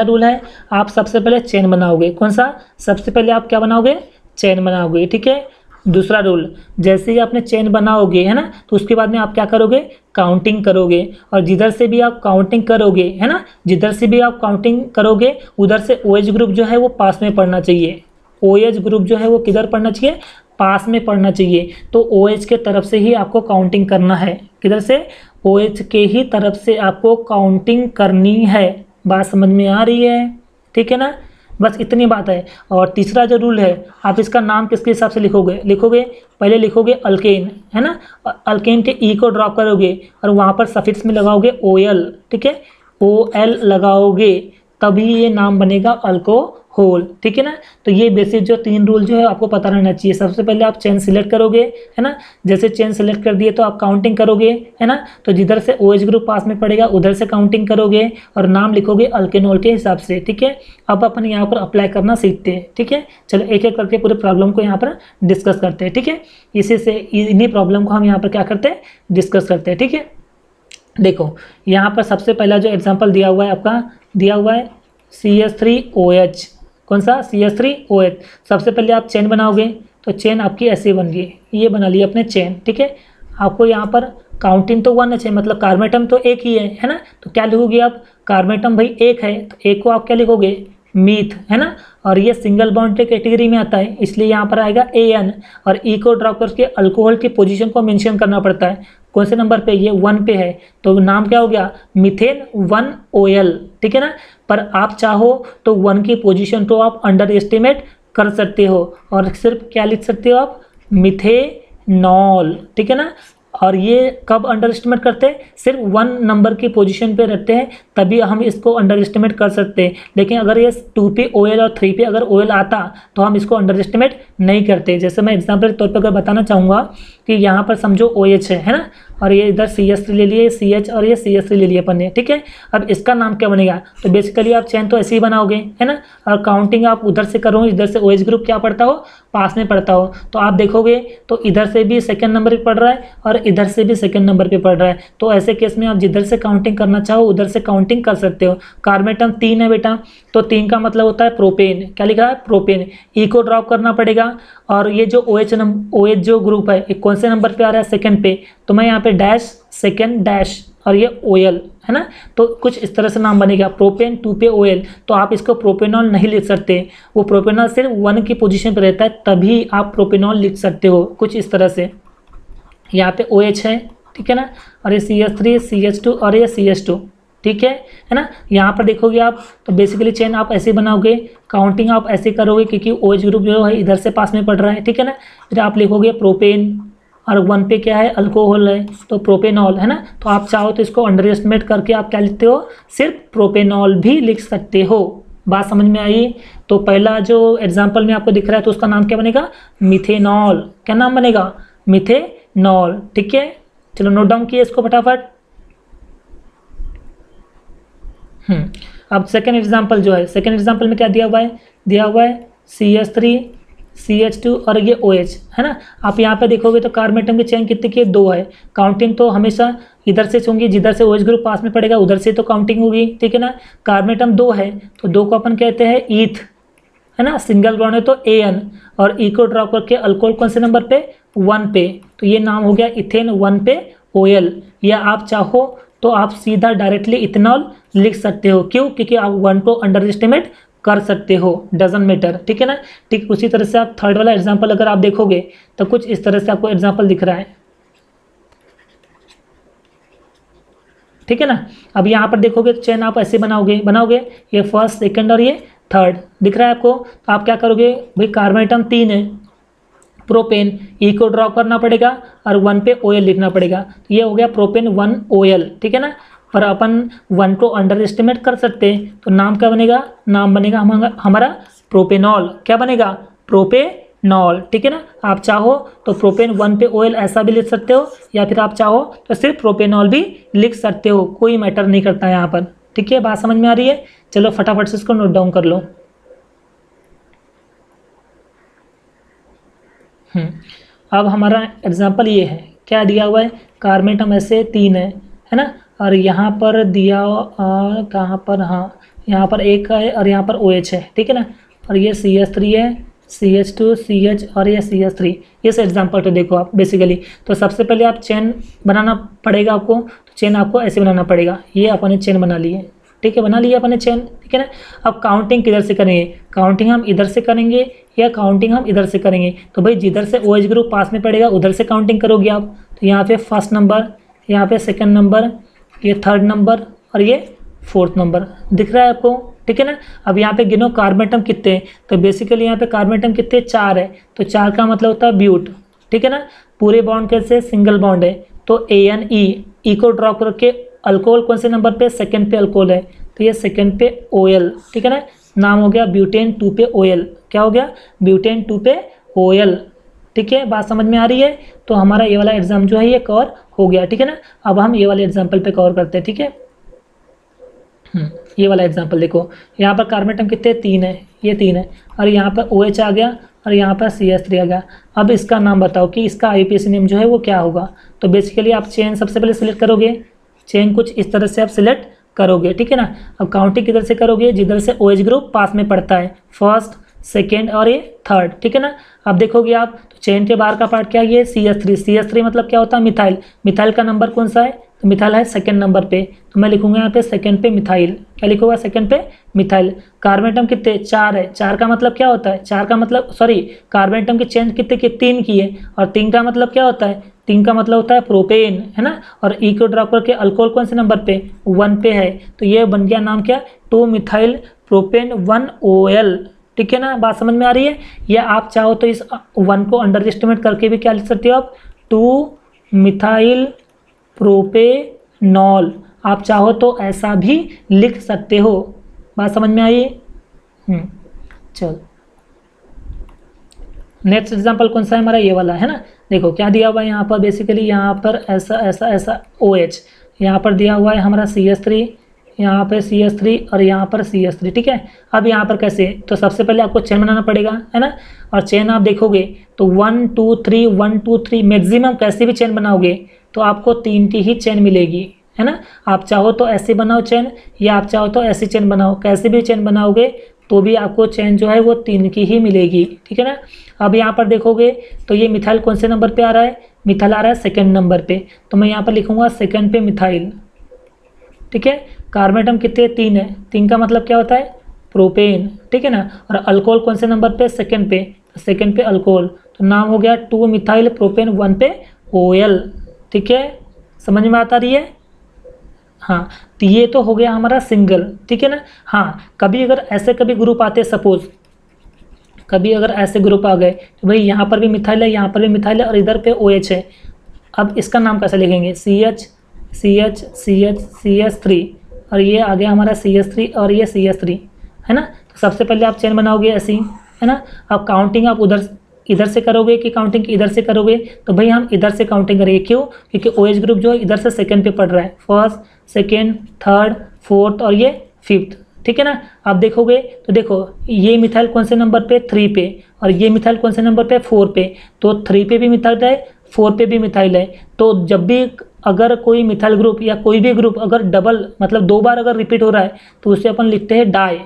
रूल है, आप सबसे पहले चेन बनाओगे, कौन सा, सबसे पहले आप क्या बनाओगे, चेन बनाओगे, ठीक है। दूसरा रूल, जैसे ही आपने चेन बनाओगे, है ना, तो उसके बाद में आप क्या करोगे, काउंटिंग करोगे, और जिधर से भी आप काउंटिंग करोगे, है ना, जिधर से भी आप काउंटिंग करोगे उधर से OH ग्रुप जो है वो पास में पढ़ना चाहिए, OH ग्रुप जो है वो किधर पढ़ना चाहिए, पास में पढ़ना चाहिए। तो OH के तरफ से ही आपको काउंटिंग करना है, किधर से, OH के ही तरफ से आपको काउंटिंग करनी है, बात समझ में आ रही है, ठीक है ना, बस इतनी बात है। और तीसरा जो रूल है, आप इसका नाम किसके हिसाब से लिखोगे, पहले लिखोगे अल्केन, है ना, अल्केन के ई को ड्रॉप करोगे और वहाँ पर सफिक्स में लगाओगे OL, ठीक है, OL लगाओगे तभी ये नाम बनेगा अल्कोहल, ठीक है ना। तो ये बेसिक जो 3 रूल जो है आपको पता रहना चाहिए। सबसे पहले आप चेन सिलेक्ट करोगे, है ना, जैसे चेन सिलेक्ट कर दिए तो आप काउंटिंग करोगे, है ना, तो जिधर से OH ग्रुप पास में पड़ेगा उधर से काउंटिंग करोगे और नाम लिखोगे अल्केनॉल के हिसाब से, ठीक है। अब अपन यहाँ पर अप्लाई करना सीखते हैं, ठीक है। चलो एक एक करके पूरे प्रॉब्लम को यहाँ पर डिस्कस करते हैं, ठीक है। इसी से इन्हीं प्रॉब्लम को हम यहाँ पर क्या करते हैं, डिस्कस करते हैं, ठीक है। देखो यहाँ पर सबसे पहला जो एग्जाम्पल दिया हुआ है आपका, दिया हुआ है CH3OH, कौन सा, CH3OH। सबसे पहले आप चेन बनाओगे तो चेन आपकी ऐसे बन गई, ये बना ली अपने चेन, ठीक है। आपको यहाँ पर काउंटिंग तो 1 है, मतलब कार्बन एटम तो एक ही है ना, तो क्या लिखोगे आप, कार्बन एटम भाई एक है तो एक को आप क्या लिखोगे, मीथ, है ना, और ये सिंगल बॉन्ड के कैटेगरी में आता है इसलिए यहाँ पर आएगा AN, और ई को ड्रॉप करके अल्कोहल की पोजीशन को मेंशन करना पड़ता है, कौन से नंबर पे, ये 1 पे है, तो नाम क्या हो गया, मीथेन 1OL, ठीक है ना। पर आप चाहो तो 1 की पोजीशन तो आप अंडर एस्टिमेट कर सकते हो और सिर्फ क्या लिख सकते हो आप, मिथेनॉल, ठीक है ना। और ये कब अंडर एस्टिमेट करते हैं, सिर्फ 1 नंबर की पोजीशन पे रहते हैं तभी हम इसको अंडर एस्टिमेट कर सकते हैं। लेकिन अगर ये 2 पे OL और 3 पे अगर OL आता तो हम इसको अंडर एस्टिमेट नहीं करते। जैसे मैं एग्जांपल के तौर पर अगर बताना चाहूँगा कि यहाँ पर समझो OH है ना, और ये इधर CH3 ले लिए, CH और ये CH3 ले लिए अपन ने, ठीक है। अब इसका नाम क्या बनेगा, तो बेसिकली आप चेन तो ऐसे ही बनाओगे, है ना, और काउंटिंग आप उधर से करो, इधर से OH ग्रुप क्या पड़ता हो, पास में पड़ता हो, तो आप देखोगे तो इधर से भी सेकंड नंबर पे पड़ रहा है और इधर से भी सेकंड नंबर पे पड़ रहा है। तो ऐसे केस में आप जिधर से काउंटिंग करना चाहो उधर से काउंटिंग कर सकते हो। कार्बन एटम 3 है बेटा, तो 3 का मतलब होता है प्रोपेन, क्या लिखा है, प्रोपेन, ई को ड्रॉप करना पड़ेगा। और ये जो OH जो ग्रुप है ये कौन से नंबर पे आ रहा है, सेकंड पे, तो मैं यहाँ पे डैश, सेकंड डैश, और ये OL, है ना। तो कुछ इस तरह से नाम बनेगा, प्रोपेन 2 पे OL, तो आप इसको प्रोपेनॉल नहीं लिख सकते, वो प्रोपेनॉल सिर्फ 1 की पोजीशन पे रहता है तभी आप प्रोपेनॉल लिख सकते हो, कुछ इस तरह से। यहाँ पे OH है, ठीक है ना, और ये CH3, CH2 और ये CH2, ठीक है ना। यहाँ पर देखोगे आप तो बेसिकली चेन आप ऐसे बनाओगे, काउंटिंग आप ऐसे करोगे क्योंकि OH ग्रुप जो है इधर से पास में पड़ रहा है, ठीक है ना। फिर आप लिखोगे प्रोपेन और 1 पे क्या है, अल्कोहल है, तो प्रोपेनॉल, है ना। तो आप चाहो तो इसको अंडर एस्टिमेट करके आप क्या लिखते हो, सिर्फ प्रोपेनॉल भी लिख सकते हो। बात समझ में आई। तो पहला जो एग्जाम्पल में आपको दिख रहा है तो उसका नाम क्या बनेगा, मिथेनॉल, क्या नाम बनेगा, मिथेनॉल, ठीक है। चलो नोट डाउन किए इसको फटाफट। अब सेकेंड एग्जाम्पल जो है, सेकेंड एग्जाम्पल में क्या दिया हुआ है, दिया हुआ है CH3 CH2 और ये OH है ना। आप यहाँ पे देखोगे तो कार्बन एटम की चेन कितनी की है, 2 है। काउंटिंग तो हमेशा इधर से होंगी, जिधर से OH ग्रुप पास में पड़ेगा उधर से तो काउंटिंग होगी, ठीक है ना। कार्बन एटम 2 है तो 2 को अपन कहते हैं ईथ, है ना। सिंगल बॉन्ड है तो AN, और ई को ड्रॉप करके अल्कोहल कौन से नंबर पे, 1 पे, तो ये नाम हो गया इथेन 1 पे OL। या आप चाहो तो आप सीधा डायरेक्टली इथेनॉल लिख सकते हो, क्यों, क्योंकि आप 1 को अंडर एस्टिमेट कर सकते हो, डजंट मैटर, ठीक है ना। ठीक उसी तरह से आप थर्ड वाला एग्जांपल अगर आप देखोगे तो कुछ इस तरह से आपको एग्जांपल दिख रहा है, ठीक है ना। अब यहाँ पर देखोगे तो चेन आप ऐसे बनाओगे ये फर्स्ट सेकंड और ये थर्ड दिख रहा है आपको। तो आप क्या करोगे भाई, कार्बन एटम 3 है, प्रोपेन, ई को ड्रॉ करना पड़ेगा और 1 पे OL लिखना पड़ेगा, तो ये हो गया प्रोपेन 1 OL, ठीक है ना। पर अपन 1 को अंडर एस्टिमेट कर सकते हैं तो नाम क्या बनेगा, नाम बनेगा हमारा प्रोपेनॉल। क्या बनेगा, प्रोपेनॉल, ठीक है ना। आप चाहो तो प्रोपेन 1 पे OL ऐसा भी लिख सकते हो, या फिर आप चाहो तो सिर्फ प्रोपेनॉल भी लिख सकते हो, कोई मैटर नहीं करता है यहाँ पर, ठीक है। बात समझ में आ रही है, चलो फटाफट से इसको नोट डाउन कर लो। अब हमारा एग्जाम्पल ये है, क्या दिया हुआ है, कार्बन एटम ऐसे 3 है ना, और यहाँ पर दिया कहाँ पर, हाँ यहाँ पर 1 है और यहाँ पर OH है, ठीक है ना। और ये CH3 है, CH2 CH और ये CH3। इस एग्जाम्पल तो देखो आप बेसिकली, तो सबसे पहले आप चेन बनाना पड़ेगा आपको, तो चेन आपको ऐसे बनाना पड़ेगा। ये अपने चेन बना लिए, ठीक है, बना लिया अपने चेन, ठीक है ना। अब काउंटिंग किधर से करेंगे, काउंटिंग हम इधर से करेंगे या काउंटिंग हम इधर से करेंगे, तो भाई जिधर से OH ग्रुप पास में पड़ेगा उधर से काउंटिंग करोगे आप। तो यहाँ पे फर्स्ट नंबर, यहाँ पे सेकंड नंबर, ये थर्ड नंबर और ये फोर्थ नंबर दिख रहा है आपको, ठीक है ना। अब यहाँ पे गिनो कार्बन एटम कितने हैं, तो बेसिकली यहाँ पे कार्बन एटम कितने, 4 है, तो 4 का मतलब होता है ब्यूट, ठीक है ना। पूरे बॉन्ड कैसे, सिंगल बॉन्ड है तो ANE, ई को ड्रॉप करके अल्कोहल कौन से नंबर पे, सेकंड पे अल्कोहल है, तो ये सेकंड पे OL, ठीक है ना। नाम हो गया ब्यूटेन 2 पे OL, क्या हो गया, ब्यूटेन 2 पे OL, ठीक है। बात समझ में आ रही है, तो हमारा ये वाला एग्जाम जो है ये कवर हो गया, ठीक है ना। अब हम ये वाले एग्जाम्पल पे कवर करते हैं, ठीक है। ये वाला एग्जाम्पल देखो, यहाँ पर कार्बन एटम कितने, 3 है, ये 3 है, और यहाँ पर OH आ गया और यहाँ पर CH3 आ गया। अब इसका नाम बताओ कि इसका IUPAC नेम जो है वो क्या होगा। तो बेसिकली आप चेन सबसे पहले सिलेक्ट करोगे, चेन कुछ इस तरह से आप सिलेक्ट करोगे, ठीक है ना। अब काउंटिंग किधर से करोगे, जिधर से OH ग्रुप पास में पड़ता है, फर्स्ट सेकेंड और ये थर्ड, ठीक है ना। अब देखोगे आप तो चेन के बाहर का पार्ट क्या है, ये CH3 मतलब क्या होता है, मिथाइल। मिथाइल का नंबर कौन सा है, तो मिथाइल है सेकंड नंबर पे, तो मैं लिखूंगा यहाँ पे सेकंड पे मिथाइल। क्या लिखूंगा, सेकंड पे मिथाइल। कार्बन एटम कितने, 4 है, 4 का मतलब क्या होता है, 4 का मतलब कार्बन एटम की चेन कितने की, 3 की है, और 3 का मतलब क्या होता है, 3 का मतलब होता है प्रोपेन, है ना। और ई को ड्रॉप करके अल्कोहल कौन से नंबर पे, 1 पे है, तो ये बन गया नाम क्या, 2 मिथाइल प्रोपेन 1 OL, ठीक है ना। बात समझ में आ रही है। या आप चाहो तो इस 1 को अंडर एस्टिमेट करके भी क्या लिख सकते हो आप, 2 मिथाइल प्रोपेनॉल, आप चाहो तो ऐसा भी लिख सकते हो। बात समझ में आई। चल नेक्स्ट एग्जांपल कौन सा है हमारा, ये वाला है ना। देखो क्या दिया हुआ है यहाँ पर, बेसिकली यहाँ पर ऐसा ऐसा ऐसा OH, यहाँ पर दिया हुआ है हमारा CH3, यहाँ पे CH3 और यहाँ पर CH3, ठीक है। अब यहाँ पर कैसे, तो सबसे पहले आपको चेन बनाना पड़ेगा, है ना। और चेन आप देखोगे तो 1 2 3 1 2 3 मैक्सिमम कैसे भी चेन बनाओगे तो आपको 3 की ही चेन मिलेगी, है ना। आप चाहो तो ऐसे बनाओ चेन, या आप चाहो तो ऐसी चेन बनाओ, कैसे भी चेन बनाओगे तो भी आपको चेन जो है वो 3 की ही मिलेगी, ठीक है ना। अब यहाँ पर देखोगे तो ये मिथाइल कौन से नंबर पे आ रहा है, मिथाइल आ रहा है सेकंड नंबर पे, तो मैं यहाँ पर लिखूंगा सेकंड पे मिथाइल, ठीक है। कार्बन एटम कितने, 3 है, 3 का मतलब क्या होता है, प्रोपेन, ठीक है ना। और अल्कोहल कौन से नंबर पे, सेकंड पे, सेकंड पे अल्कोहल, तो नाम हो गया 2 मिथाइल प्रोपेन 1 पे OL, ठीक है। समझ में आता रही है। हाँ, तो ये तो हो गया हमारा सिंगल, ठीक है ना। हाँ, कभी अगर ऐसे कभी ग्रुप आते, सपोज कभी अगर ऐसे ग्रुप आ गए तो भाई यहाँ पर भी मिथाइल है, यहाँ पर भी मिथाइल है और इधर पे OH है। अब इसका नाम कैसे लिखेंगे, CH CH CH CH3, और ये आ गया हमारा CH3 और ये CH3, है ना। तो सबसे पहले आप चेन बनाओगे ऐसी, है ना। अब काउंटिंग आप इधर से करोगे कि काउंटिंग इधर से करोगे, तो भाई हम इधर से काउंटिंग करेंगे, क्यों, क्योंकि OH ग्रुप जो है इधर से सेकंड पे पड़ रहा है, फर्स्ट सेकंड थर्ड फोर्थ और ये फिफ्थ, ठीक है ना। आप देखोगे तो देखो ये मिथाइल कौन से नंबर पे, 3 पे, और ये मिथाइल कौन से नंबर पे, 4 पे। तो 3 पे भी मिथाइल है, 4 पे भी मिथाइल है। तो जब भी अगर कोई मिथाइल ग्रुप या कोई भी ग्रुप अगर डबल मतलब 2 बार अगर रिपीट हो रहा है तो उसे अपन लिखते हैं डाई।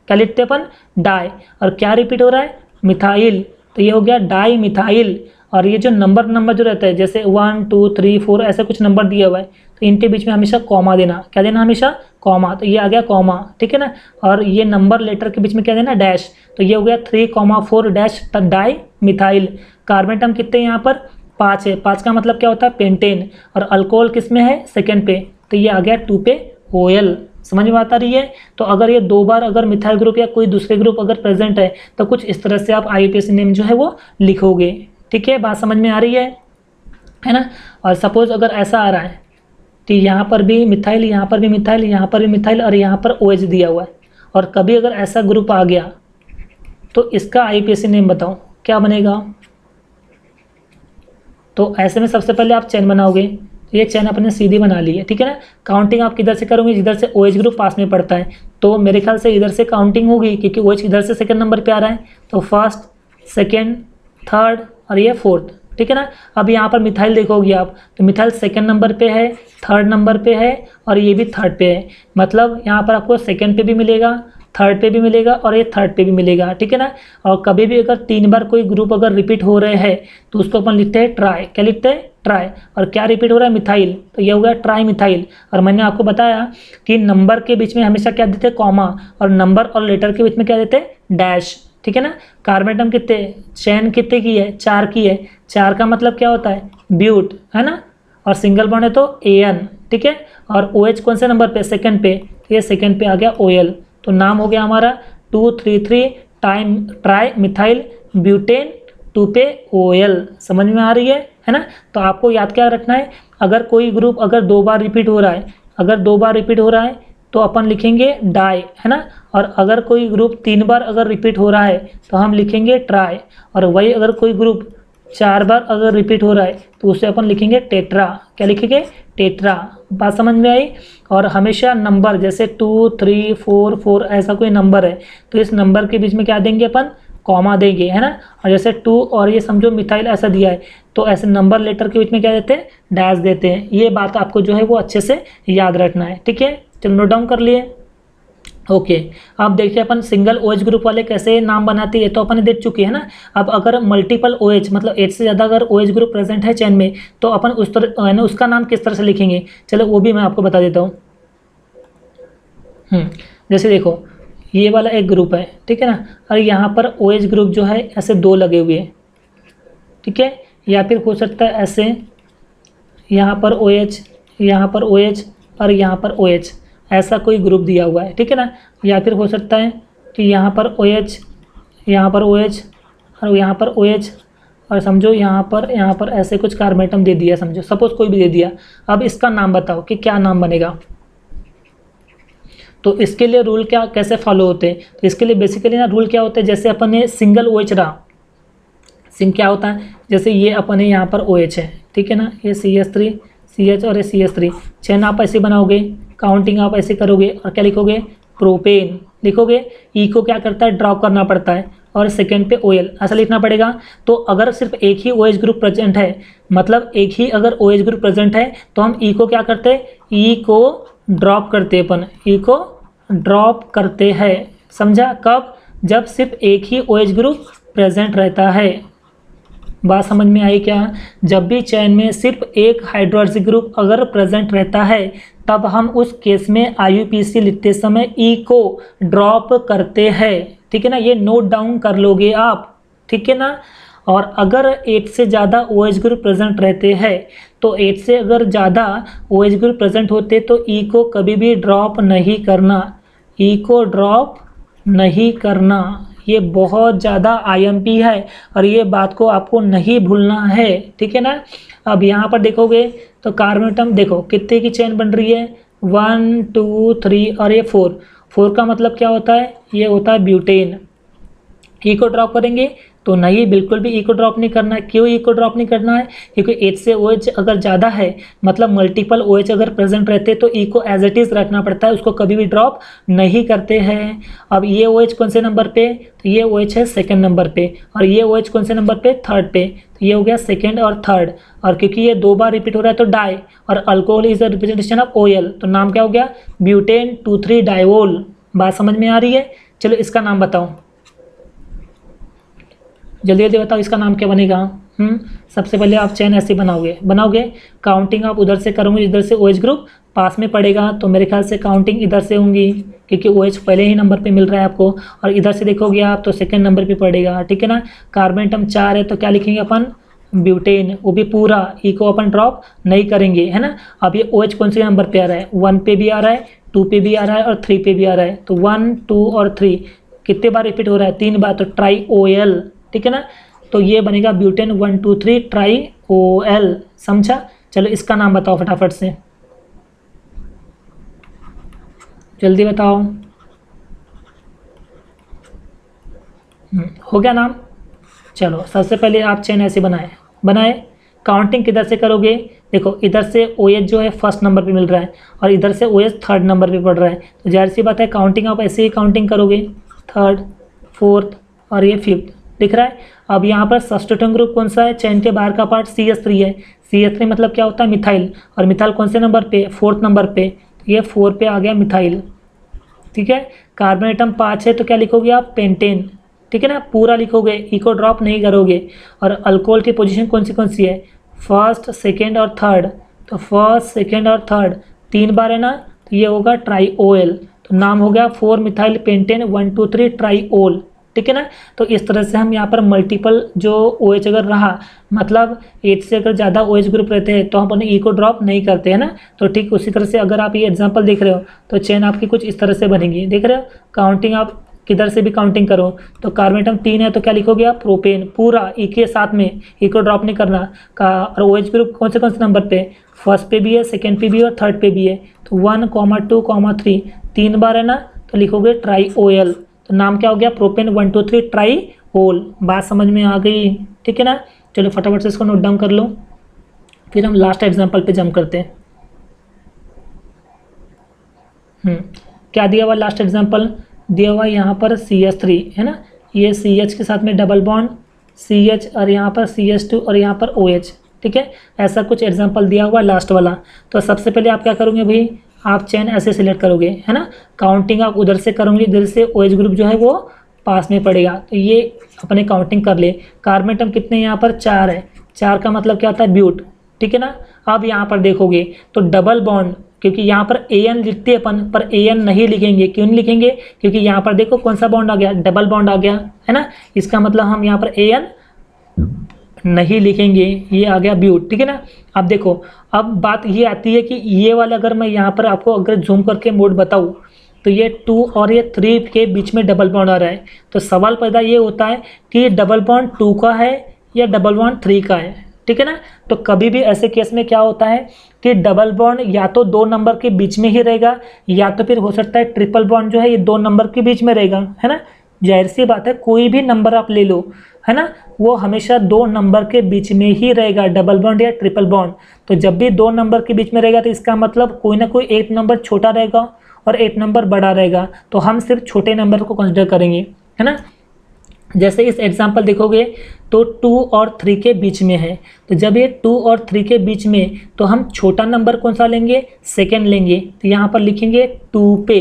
क्या लिखते हैं अपन, डाई। और क्या रिपीट हो रहा है, मिथाइल, तो ये हो गया डाई मिथाइल। और ये जो नंबर जो रहता है जैसे 1 2 3 4 ऐसा कुछ नंबर दिया हुआ है तो इनके बीच में हमेशा कॉमा देना। क्या देना, हमेशा कॉमा। तो ये आ गया कॉमा, ठीक है ना। और ये नंबर लेटर के बीच में क्या देना, डैश। तो ये हो गया 3,4 dash di methyl. Carbon atom कितने यहाँ पर, 5 है। 5 का मतलब क्या होता है, पेंटेन। और अल्कोहल किस में है, सेकेंड पे, तो ये आ गया 2 पे OL। समझ में आता रही है। तो अगर ये 2 बार अगर मिथाइल ग्रुप या कोई दूसरे ग्रुप अगर प्रेजेंट है तो कुछ इस तरह से आप IUPAC नेम जो है वो लिखोगे। ठीक है, बात समझ में आ रही है ना। और सपोज अगर ऐसा आ रहा है कि यहाँ पर भी मिथाइल, यहाँ पर भी मिथाइल, यहाँ पर भी मिथाइल और यहाँ पर OH दिया हुआ है, और कभी अगर ऐसा ग्रुप आ गया तो इसका IUPAC नेम बताओ क्या बनेगा। तो ऐसे में सबसे पहले आप चेन बनाओगे। ये चेन अपने सीधी बना ली है, ठीक है ना। काउंटिंग आप किधर से करोगे, जिधर से OH ग्रुप पास में पड़ता है। तो मेरे ख्याल से इधर से काउंटिंग होगी क्योंकि OH इधर से सेकंड नंबर पे आ रहा है। तो फर्स्ट, सेकंड, थर्ड और ये फोर्थ, ठीक है ना। अब यहाँ पर मिथाइल देखोगे आप तो मिथाइल सेकंड नंबर पे है, थर्ड नंबर पे है और ये भी थर्ड पे है। मतलब यहाँ पर आपको सेकंड पे भी मिलेगा, थर्ड पे भी मिलेगा और ये थर्ड पे भी मिलेगा, ठीक है ना। और कभी भी अगर 3 बार कोई ग्रुप अगर रिपीट हो रहे हैं तो उसको अपन लिखते हैं ट्राई। क्या लिखते हैं, ट्राई। और क्या रिपीट हो रहा है, मिथाइल, तो ये हो गया ट्राई मिथाइल। और मैंने आपको बताया कि नंबर के बीच में हमेशा क्या देते हैं, कॉमा, और नंबर और लेटर के बीच में क्या देते हैं, डैश, ठीक है ना। कार्बन एटम कितने, चेन कितने की है, 4 की है। 4 का मतलब क्या होता है, ब्यूट, है ना। और सिंगल बॉन्ड है तो AN, ठीक है। और OH कौन से नंबर पे, सेकंड पे, तो ये सेकंड पे आ गया OL। तो नाम हो गया हमारा 2,3,3 ट्राई मिथाइल ब्यूटेन 2 पे OL। समझ में आ रही है ना। तो आपको याद क्या रखना है, अगर कोई ग्रुप अगर 2 बार रिपीट हो रहा है, अगर 2 बार रिपीट हो रहा है तो अपन लिखेंगे डाई, है ना। और अगर कोई ग्रुप 3 बार अगर रिपीट हो रहा है तो हम लिखेंगे ट्राई। और वही अगर कोई ग्रुप 4 बार अगर रिपीट हो रहा है तो उसे अपन लिखेंगे टेट्रा। क्या लिखेंगे, टेट्रा। बात समझ में आई। और हमेशा नंबर जैसे 2 3 4 4 ऐसा कोई नंबर है तो इस नंबर के बीच में क्या देंगे अपन, कॉमा देंगे, है ना। और जैसे 2 और ये समझो मिथाइल ऐसा दिया है तो ऐसे नंबर लेटर के बीच में क्या देते हैं, डैश देते हैं। ये बात आपको जो है वो अच्छे से याद रखना है, ठीक है। चलो नोट डाउन कर लिए। ओके, अब देखिए अपन सिंगल OH ग्रुप वाले कैसे नाम बनाते हैं, तो अपन ने देख चुके हैं ना। अब अगर मल्टीपल OH मतलब 8 से ज़्यादा अगर OH ग्रुप प्रेजेंट है चेन में तो अपन उस तरह है ना उसका नाम किस तरह से लिखेंगे, चलो वो भी मैं आपको बता देता हूँ। जैसे देखो ये वाला एक ग्रुप है, ठीक है ना। और यहाँ पर OH ग्रुप जो है ऐसे 2 लगे हुए हैं, ठीक है। या फिर हो सकता है ऐसे यहाँ पर OH, यहाँ पर OH और यहाँ पर OH ऐसा कोई ग्रुप दिया हुआ है, ठीक है ना। या फिर हो सकता है कि यहाँ पर OH, यहाँ पर OH और यहाँ पर OH और समझो यहाँ पर ऐसे कुछ कार्बन एटम दे दिया, समझो सपोज कोई भी दे दिया। अब इसका नाम बताओ कि क्या नाम बनेगा। तो इसके लिए रूल क्या कैसे फॉलो होते हैं, तो इसके लिए बेसिकली ना रूल क्या होता है, जैसे अपन ने सिंगल OH रहा, सिंग क्या होता है, जैसे ये अपने यहाँ पर OH है, ठीक है ना। ये CH3 CH और ये CH3 चेन आप ऐसे बनाओगे, काउंटिंग आप ऐसे करोगे और क्या लिखोगे, प्रोपेन लिखोगे। ई को क्या करता है, ड्रॉप करना पड़ता है और सेकेंड पे OL ऐसा लिखना पड़ेगा। तो अगर सिर्फ एक ही OH ग्रुप प्रेजेंट है, मतलब एक ही अगर OH ग्रुप प्रेजेंट है तो हम ई को क्या करते हैं, ई को ड्रॉप करते हैं अपन, ई को ड्रॉप करते हैं। समझा, कब, जब सिर्फ एक ही OH ग्रुप प्रेजेंट रहता है। बात समझ में आई क्या, जब भी चेन में सिर्फ एक हाइड्रोक्सी ग्रुप अगर प्रेजेंट रहता है तब हम उस केस में IUPAC लिखते समय ई को ड्रॉप करते हैं, ठीक है ना। ये नोट डाउन कर लोगे आप, ठीक है ना। और अगर 8 से ज़्यादा OH ग्रुप प्रेजेंट रहते हैं तो 8 से अगर ज़्यादा OH ग्रुप प्रेजेंट होते तो ई को कभी भी ड्रॉप नहीं करना, ई को ड्रॉप नहीं करना। ये बहुत ज़्यादा IMP है और ये बात को आपको नहीं भूलना है, ठीक है ना। अब यहाँ पर देखोगे तो कार्बन एटम देखो कितने की चेन बन रही है, 1 2 3 और ये 4 का मतलब क्या होता है, ये होता है ब्यूटेन। ई को ड्रॉप करेंगे तो नहीं, बिल्कुल भी ई को ड्रॉप नहीं करना है। क्यों ई को ड्रॉप नहीं करना है? क्योंकि H से OH अगर ज़्यादा है, मतलब मल्टीपल OH अगर प्रेजेंट रहते तो ई को एज इट इज़ रखना पड़ता है, उसको कभी भी ड्रॉप नहीं करते हैं। अब ये OH कौन से नंबर पे? तो ये OH है सेकेंड नंबर पे, और ये OH कौन से नंबर पे? थर्ड पे। तो ये हो गया सेकेंड और थर्ड, और क्योंकि ये 2 बार रिपीट हो रहा है तो डाई, और alcohol is the representation of OL, तो नाम क्या हो गया? ब्यूटेन 2,3 डाइवोल। बात समझ में आ रही है? चलो इसका नाम बताओ, जल्दी जल्दी बताओ इसका नाम क्या बनेगा। सबसे पहले आप चेन ऐसे बनाओगे, काउंटिंग आप उधर से करोगे, इधर से OH ग्रुप पास में पड़ेगा, तो मेरे ख्याल से काउंटिंग इधर से होंगी, क्योंकि OH पहले ही नंबर पे मिल रहा है आपको, और इधर से देखोगे आप तो सेकंड नंबर पे पड़ेगा, ठीक है ना। कार्बन एटम 4 है तो क्या लिखेंगे अपन? ब्यूटेन, वो भी पूरा, ई को अपन ड्रॉप नहीं करेंगे, है ना। अब ये OH कौन से नंबर पे आ रहा है? 1 पे भी आ रहा है, 2 पे भी आ रहा है, और 3 पे भी आ रहा है। तो 1, 2 और 3 कितने बार रिपीट हो रहा है? 3 बार, तो ट्राई OL, ठीक है ना। तो ये बनेगा ब्यूटेन 1, 2, 3 ट्राई OL, समझा। चलो इसका नाम बताओ फटाफट से, जल्दी बताओ। हो गया नाम। चलो सबसे पहले आप चेन ऐसे बनाए। काउंटिंग किधर से करोगे? देखो इधर से OH जो है फर्स्ट नंबर पे मिल रहा है, और इधर से OH थर्ड नंबर पे पड़ रहा है, तो जाहिर सी बात है काउंटिंग आप ऐसे ही काउंटिंग करोगे, थर्ड, फोर्थ और ये फिफ्थ, दिख रहा है। अब यहाँ पर सब्स्टिट्यूएंट ग्रुप कौन सा है? चेन के बाहर का पार्ट CH3 है। CH3 मतलब क्या होता है? मिथाइल, और मिथाइल कौन से नंबर पे? फोर्थ नंबर पे, तो ये 4 पे आ गया मिथाइल, ठीक है। कार्बन एटम 5 है तो क्या लिखोगे आप? पेंटेन, ठीक है ना, पूरा लिखोगे, ई को ड्रॉप नहीं करोगे। और अल्कोहल की पोजीशन कौन सी है? फर्स्ट, सेकेंड और थर्ड, तो फर्स्ट, सेकेंड और थर्ड 3 बार है ना, तो ये होगा ट्राई OL, तो नाम हो गया 4 मिथाइल पेंटेन 1, 2, 3 ट्राई OL, ठीक है ना। तो इस तरह से हम यहाँ पर मल्टीपल जो OH अगर रहा, मतलब 8 से अगर ज़्यादा OH ग्रुप रहते हैं तो हम अपने ई को ड्रॉप नहीं करते हैं ना। तो ठीक उसी तरह से अगर आप ये एग्जांपल देख रहे हो तो चेन आपकी कुछ इस तरह से बनेगी, देख रहे हो। काउंटिंग आप किधर से भी काउंटिंग करो, तो कार्बन एटम 3 है तो क्या लिखोगे आप? प्रोपेन, पूरा ई के साथ में, ई को ड्रॉप नहीं करना का। और OH ग्रुप कौन से नंबर पे? फर्स्ट पे भी है, सेकेंड पे भी है और थर्ड पे भी है, तो 1, 2, 3 3 बार है ना, तो लिखोगे ट्राई OL, तो नाम क्या हो गया? Propane 1, 2, 3 try OL। बात समझ में आ गई, ठीक है ना। चलो फटाफट से इसको नोट डाउन कर लो, फिर हम लास्ट एग्जांपल पे जंप करते हैं। क्या दिया हुआ लास्ट एग्जांपल? दिया हुआ यहाँ पर CH3 है ना, ये CH के साथ में डबल बॉन्ड CH, और यहाँ पर CH2 और यहाँ पर OH, ठीक है। ऐसा कुछ एग्जांपल दिया हुआ लास्ट वाला। तो सबसे पहले आप क्या करोगे भाई? आप चेन ऐसे सिलेक्ट करोगे, है ना। काउंटिंग आप उधर से करोगे, इधर से OH ग्रुप जो है वो पास में पड़ेगा, तो ये अपने काउंटिंग कर ले। कार्बन एटम कितने यहाँ पर? 4 है, 4 का मतलब क्या होता है? ब्यूट, ठीक है ना। अब यहाँ पर देखोगे तो डबल बॉन्ड, क्योंकि यहाँ पर AN लिखते हैं अपन, पर AN नहीं लिखेंगे। क्यों नहीं लिखेंगे? क्योंकि यहाँ पर देखो कौन सा बॉन्ड आ गया? डबल बॉन्ड आ गया, है ना। इसका मतलब हम यहाँ पर AN नहीं लिखेंगे, ये आ गया ब्यूट, ठीक है ना। अब देखो, अब बात ये आती है कि ये वाला अगर मैं यहाँ पर आपको अगर जूम करके मोड बताऊँ, तो ये 2 और ये 3 के बीच में डबल बॉन्ड आ रहा है, तो सवाल पैदा ये होता है कि डबल बॉन्ड 2 का है या डबल बॉन्ड 3 का है, ठीक है ना। तो कभी भी ऐसे केस में क्या होता है कि डबल बॉन्ड या तो 2 नंबर के बीच में ही रहेगा, या तो फिर हो सकता है ट्रिपल बॉन्ड जो है ये 2 नंबर के बीच में रहेगा, है ना। जाहिर सी बात है, कोई भी नंबर आप ले लो, है ना, वो हमेशा 2 नंबर के बीच में ही रहेगा, डबल बॉन्ड या ट्रिपल बॉन्ड। तो जब भी 2 नंबर के बीच में रहेगा तो इसका मतलब कोई ना कोई एक नंबर छोटा रहेगा और एक नंबर बड़ा रहेगा, तो हम सिर्फ छोटे नंबर को कंसिडर करेंगे, है ना। जैसे इस एग्जाम्पल देखोगे तो 2 और 3 के बीच में है, तो जब ये 2 और 3 के बीच में, तो हम छोटा नंबर कौन सा लेंगे? सेकेंड लेंगे, तो यहाँ पर लिखेंगे 2 पे,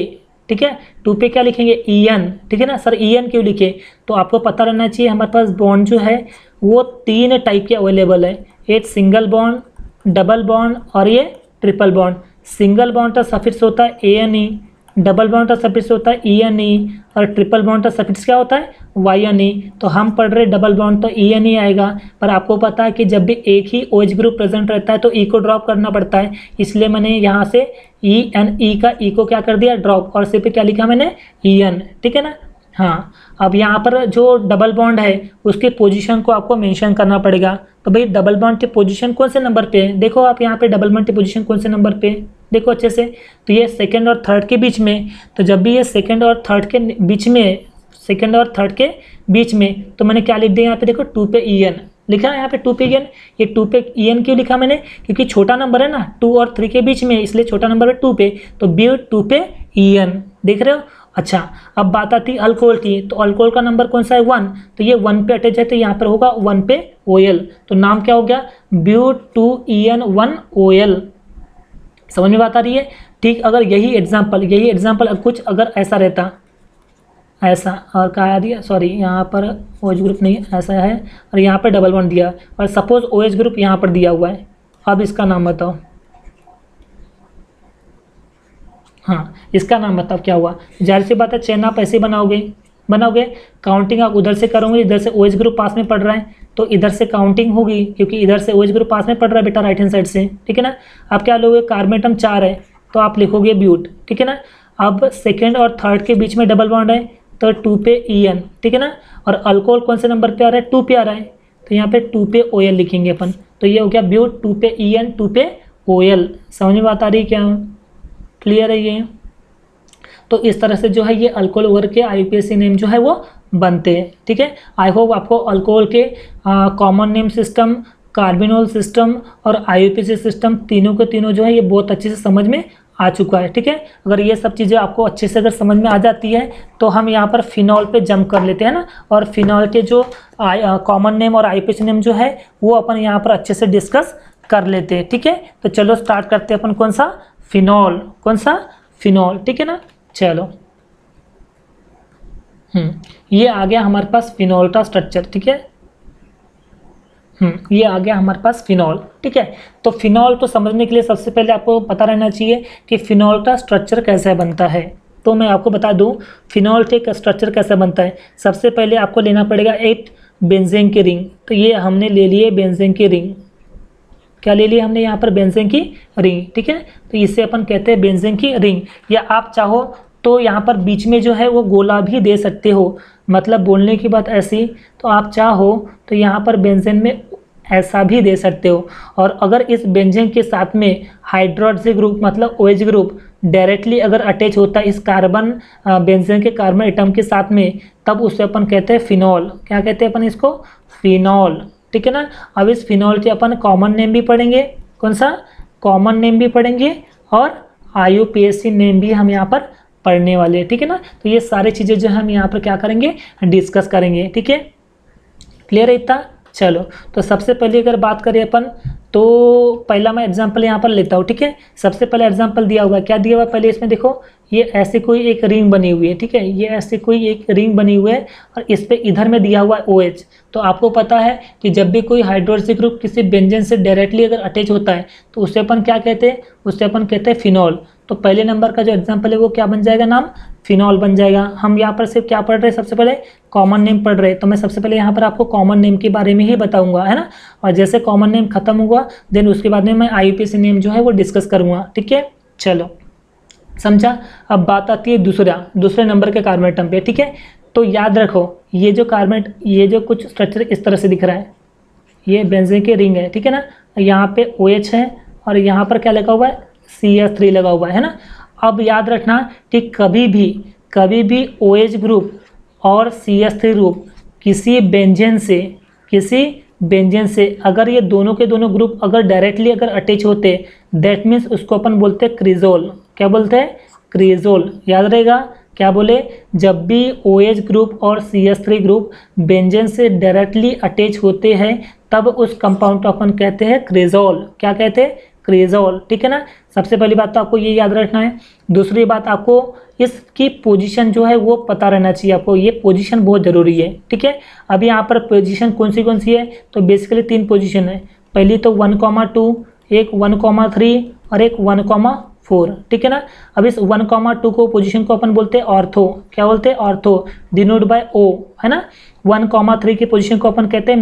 ठीक है। 2 पे क्या लिखेंगे? EN, ठीक है ना। सर EN क्यों लिखे? तो आपको पता रहना चाहिए हमारे पास बॉन्ड जो है वो 3 टाइप के अवेलेबल है, एक सिंगल बॉन्ड, डबल बॉन्ड और ये ट्रिपल बॉन्ड। सिंगल बॉन्ड का सफिक्स होता है ANE, डबल बॉन्ड का सफिक्स होता है ENE, और ट्रिपल बॉन्ड का सफिक्स क्या होता है? YNE। तो हम पढ़ रहे डबल बॉन्ड तो ENE आएगा, पर आपको पता है कि जब भी एक ही OH ग्रुप प्रेजेंट रहता है तो E को ड्रॉप करना पड़ता है, इसलिए मैंने यहाँ से ENE का E को क्या कर दिया? ड्रॉप, और सिर्फ क्या लिखा मैंने? EN, ठीक है ना। हाँ, अब यहाँ पर जो डबल बॉन्ड है उसके पोजीशन को आपको मेंशन करना पड़ेगा। तो भाई डबल बॉन्ड की पोजीशन कौन से नंबर पे है? देखो आप यहाँ पे डबल बॉन्ड की पोजीशन कौन से नंबर पे है, देखो अच्छे से। तो ये सेकंड और थर्ड के बीच में, तो जब भी ये सेकंड और थर्ड के बीच में सेकंड और थर्ड के बीच में, तो मैंने क्या लिख दिया यहाँ पे देखो 2 पे EN लिखा है यहाँ पे 2 पे EN। ये 2 पे EN क्यों लिखा मैंने, क्योंकि छोटा नंबर है ना 2 और 3 के बीच में, इसलिए छोटा नंबर है 2 पे, तो ब्यूट 2 पे EN, देख रहे हो। अच्छा, अब बात आती है अल्कोहल की, तो अल्कोहल का नंबर कौन सा है 1, तो ये 1 पे अटैच है, तो यहाँ पर होगा 1 पे OL, तो नाम क्या हो गया ब्यूट 2EN1 OL। समझ में बात आ रही है। ठीक, अगर यही एग्जाम्पल कुछ अगर ऐसा रहता, ऐसा, और कहा दिया, सॉरी यहाँ पर OH ग्रुप नहीं ऐसा है, और यहाँ पर डबल बॉन्ड दिया, और सपोज OH ग्रुप यहाँ पर दिया हुआ है, अब इसका नाम बताओ। हाँ, इसका नाम बताओ क्या हुआ। जाहिर सी बात है चेन आप ऐसे बनाओगे, काउंटिंग आप उधर से करोगे, इधर से OH ग्रुप पास में पड़ रहा है, तो इधर से काउंटिंग होगी, क्योंकि इधर से OH ग्रुप पास में पड़ रहा है बेटा राइट हैंड साइड से, ठीक है ना। आप क्या लोगे, कार्बन एटम 4 है, तो आप लिखोगे ब्यूट, ठीक है ना। अब सेकेंड और थर्ड के बीच में डबल बॉन्ड है, तो 2 पे EN, ठीक है ना। और अल्कोहल कौन से नंबर पे आ रहा है, 2 पे आ रहा है, तो यहाँ पे 2 पे OL लिखेंगे अपन, तो ये हो गया ब्यूट 2 पे EN 2 पे OL। समझ में बात आ रही है क्या, क्लियर है ये। तो इस तरह से जो है ये अल्कोहल वर्ग के IUPAC नेम जो है वो बनते हैं, ठीक है। आई होप आपको अल्कोहल के common name system, carbinol system और IUPAC सिस्टम तीनों के तीनों जो है ये बहुत अच्छे से समझ में आ चुका है, ठीक है। अगर ये सब चीज़ें आपको अच्छे से अगर समझ में आ जाती है, तो हम यहाँ पर फिनॉल पे जंप कर लेते हैं ना, और फिनॉल के जो कॉमन नेम और IUPAC नेम जो है वो अपन यहाँ पर अच्छे से डिस्कस कर लेते हैं, ठीक है। तो चलो स्टार्ट करते हैं अपन, कौन सा फिनॉल, ठीक है ना। चलो, ये आ गया हमारे पास फिनॉल का स्ट्रक्चर, ठीक है। ये आ गया हमारे पास फिनॉल, ठीक है। तो फिनॉल को समझने के लिए सबसे पहले आपको पता रहना चाहिए कि फिनॉल का स्ट्रक्चर कैसे बनता है। तो मैं आपको बता दूं फिनॉल का स्ट्रक्चर कैसे बनता है। सबसे पहले आपको लेना पड़ेगा एक बेंजीन की रिंग, तो ये हमने ले लिए बेंजीन की रिंग। क्या ले लिया हमने यहाँ पर, बेंजीन की रिंग, ठीक है। तो इसे अपन कहते हैं बेंजीन की रिंग, या आप चाहो तो यहाँ पर बीच में जो है वो गोला भी दे सकते हो, मतलब बोलने की बात ऐसी, तो आप चाहो तो यहाँ पर बेंजीन में ऐसा भी दे सकते हो। और अगर इस बेंजीन के साथ में हाइड्रोक्सी ग्रुप मतलब OH ग्रुप डायरेक्टली अगर अटैच होता है इस कार्बन बेंजीन के कार्बन एटम के साथ में, तब उसे अपन कहते हैं फिनॉल। क्या कहते हैं अपन इसको, फिनॉल, ठीक है ना। अब इस फिनॉल के अपन कॉमन नेम भी पढ़ेंगे, कौन सा कॉमन नेम भी पढ़ेंगे, और IUPAC नेम भी हम यहाँ पर पढ़ने वाले हैं, ठीक है ना। तो ये सारी चीज़ें जो हम यहाँ पर क्या करेंगे, डिस्कस करेंगे, ठीक है। क्लियर है इतना। चलो, तो सबसे पहले अगर बात करें अपन, तो पहला मैं एग्जांपल यहाँ पर लेता हूँ, ठीक है। सबसे पहले एग्जांपल दिया हुआ है, क्या दिया हुआ है पहले इसमें देखो, ये ऐसे कोई एक रिंग बनी हुई है, ठीक है। ये ऐसे कोई एक रिंग बनी हुई है, और इस पे इधर में दिया हुआ है OH। तो आपको पता है कि जब भी कोई हाइड्रोक्सी ग्रुप किसी बेंजीन से डायरेक्टली अगर अटैच होता है, तो उसे अपन क्या कहते हैं, उसे अपन कहते हैं फिनॉल। तो पहले नंबर का जो एग्जाम्पल है वो क्या बन जाएगा, नाम फिनॉल बन जाएगा। हम यहाँ पर सिर्फ क्या पढ़ रहे हैं, सबसे पहले कॉमन नेम पढ़ रहे हैं, तो मैं सबसे पहले यहाँ पर आपको कॉमन नेम के बारे में ही बताऊंगा, है ना। और जैसे कॉमन नेम खत्म हुआ, देन उसके बाद में मैं IUPAC नेम जो है वो डिस्कस करूँगा, ठीक है। चलो, समझा। अब बात आती है दूसरे नंबर के कार्बन एटम पे, ठीक है। तो याद रखो, ये जो कार्बन, ये जो कुछ स्ट्रक्चर इस तरह से दिख रहा है, ये बेंजीन की रिंग है, ठीक है ना। यहाँ पे OH है, और यहाँ पर क्या लगा हुआ है, CH3 लगा हुआ है ना। अब याद रखना कि कभी भी OH ग्रुप और CH3 ग्रुप किसी बेंजीन से अगर ये दोनों के दोनों ग्रुप अगर डायरेक्टली अगर अटैच होते, दैट मीन्स उसको अपन बोलते हैं क्रिजोल। क्या बोलते हैं, क्रिजोल। याद रहेगा, क्या बोले, जब भी OH ग्रुप और CH3 ग्रुप बेंजीन से डायरेक्टली अटैच होते हैं, तब उस कंपाउंड को अपन कहते हैं क्रिजोल। क्या कहते हैं, क्रिजोल, ठीक है ना। सबसे पहली बात तो आपको ये याद रखना है। दूसरी बात, आपको इसकी पोजीशन जो है वो पता रहना चाहिए, आपको ये पोजीशन बहुत ज़रूरी है, ठीक है। अब यहाँ पर पोजीशन कौन सी है, तो बेसिकली 3 पोजीशन है। पहली तो 1,2, एक 1,3 और एक 1,4, ठीक है ना। अब इस 1,2 को पोजीशन को अपन बोलते हैं ऑर्थो। क्या बोलते हैं, ऑर्थो, डिनोट बाय O, है ना। 1,3 की पोजीशन को अपन कहते हैं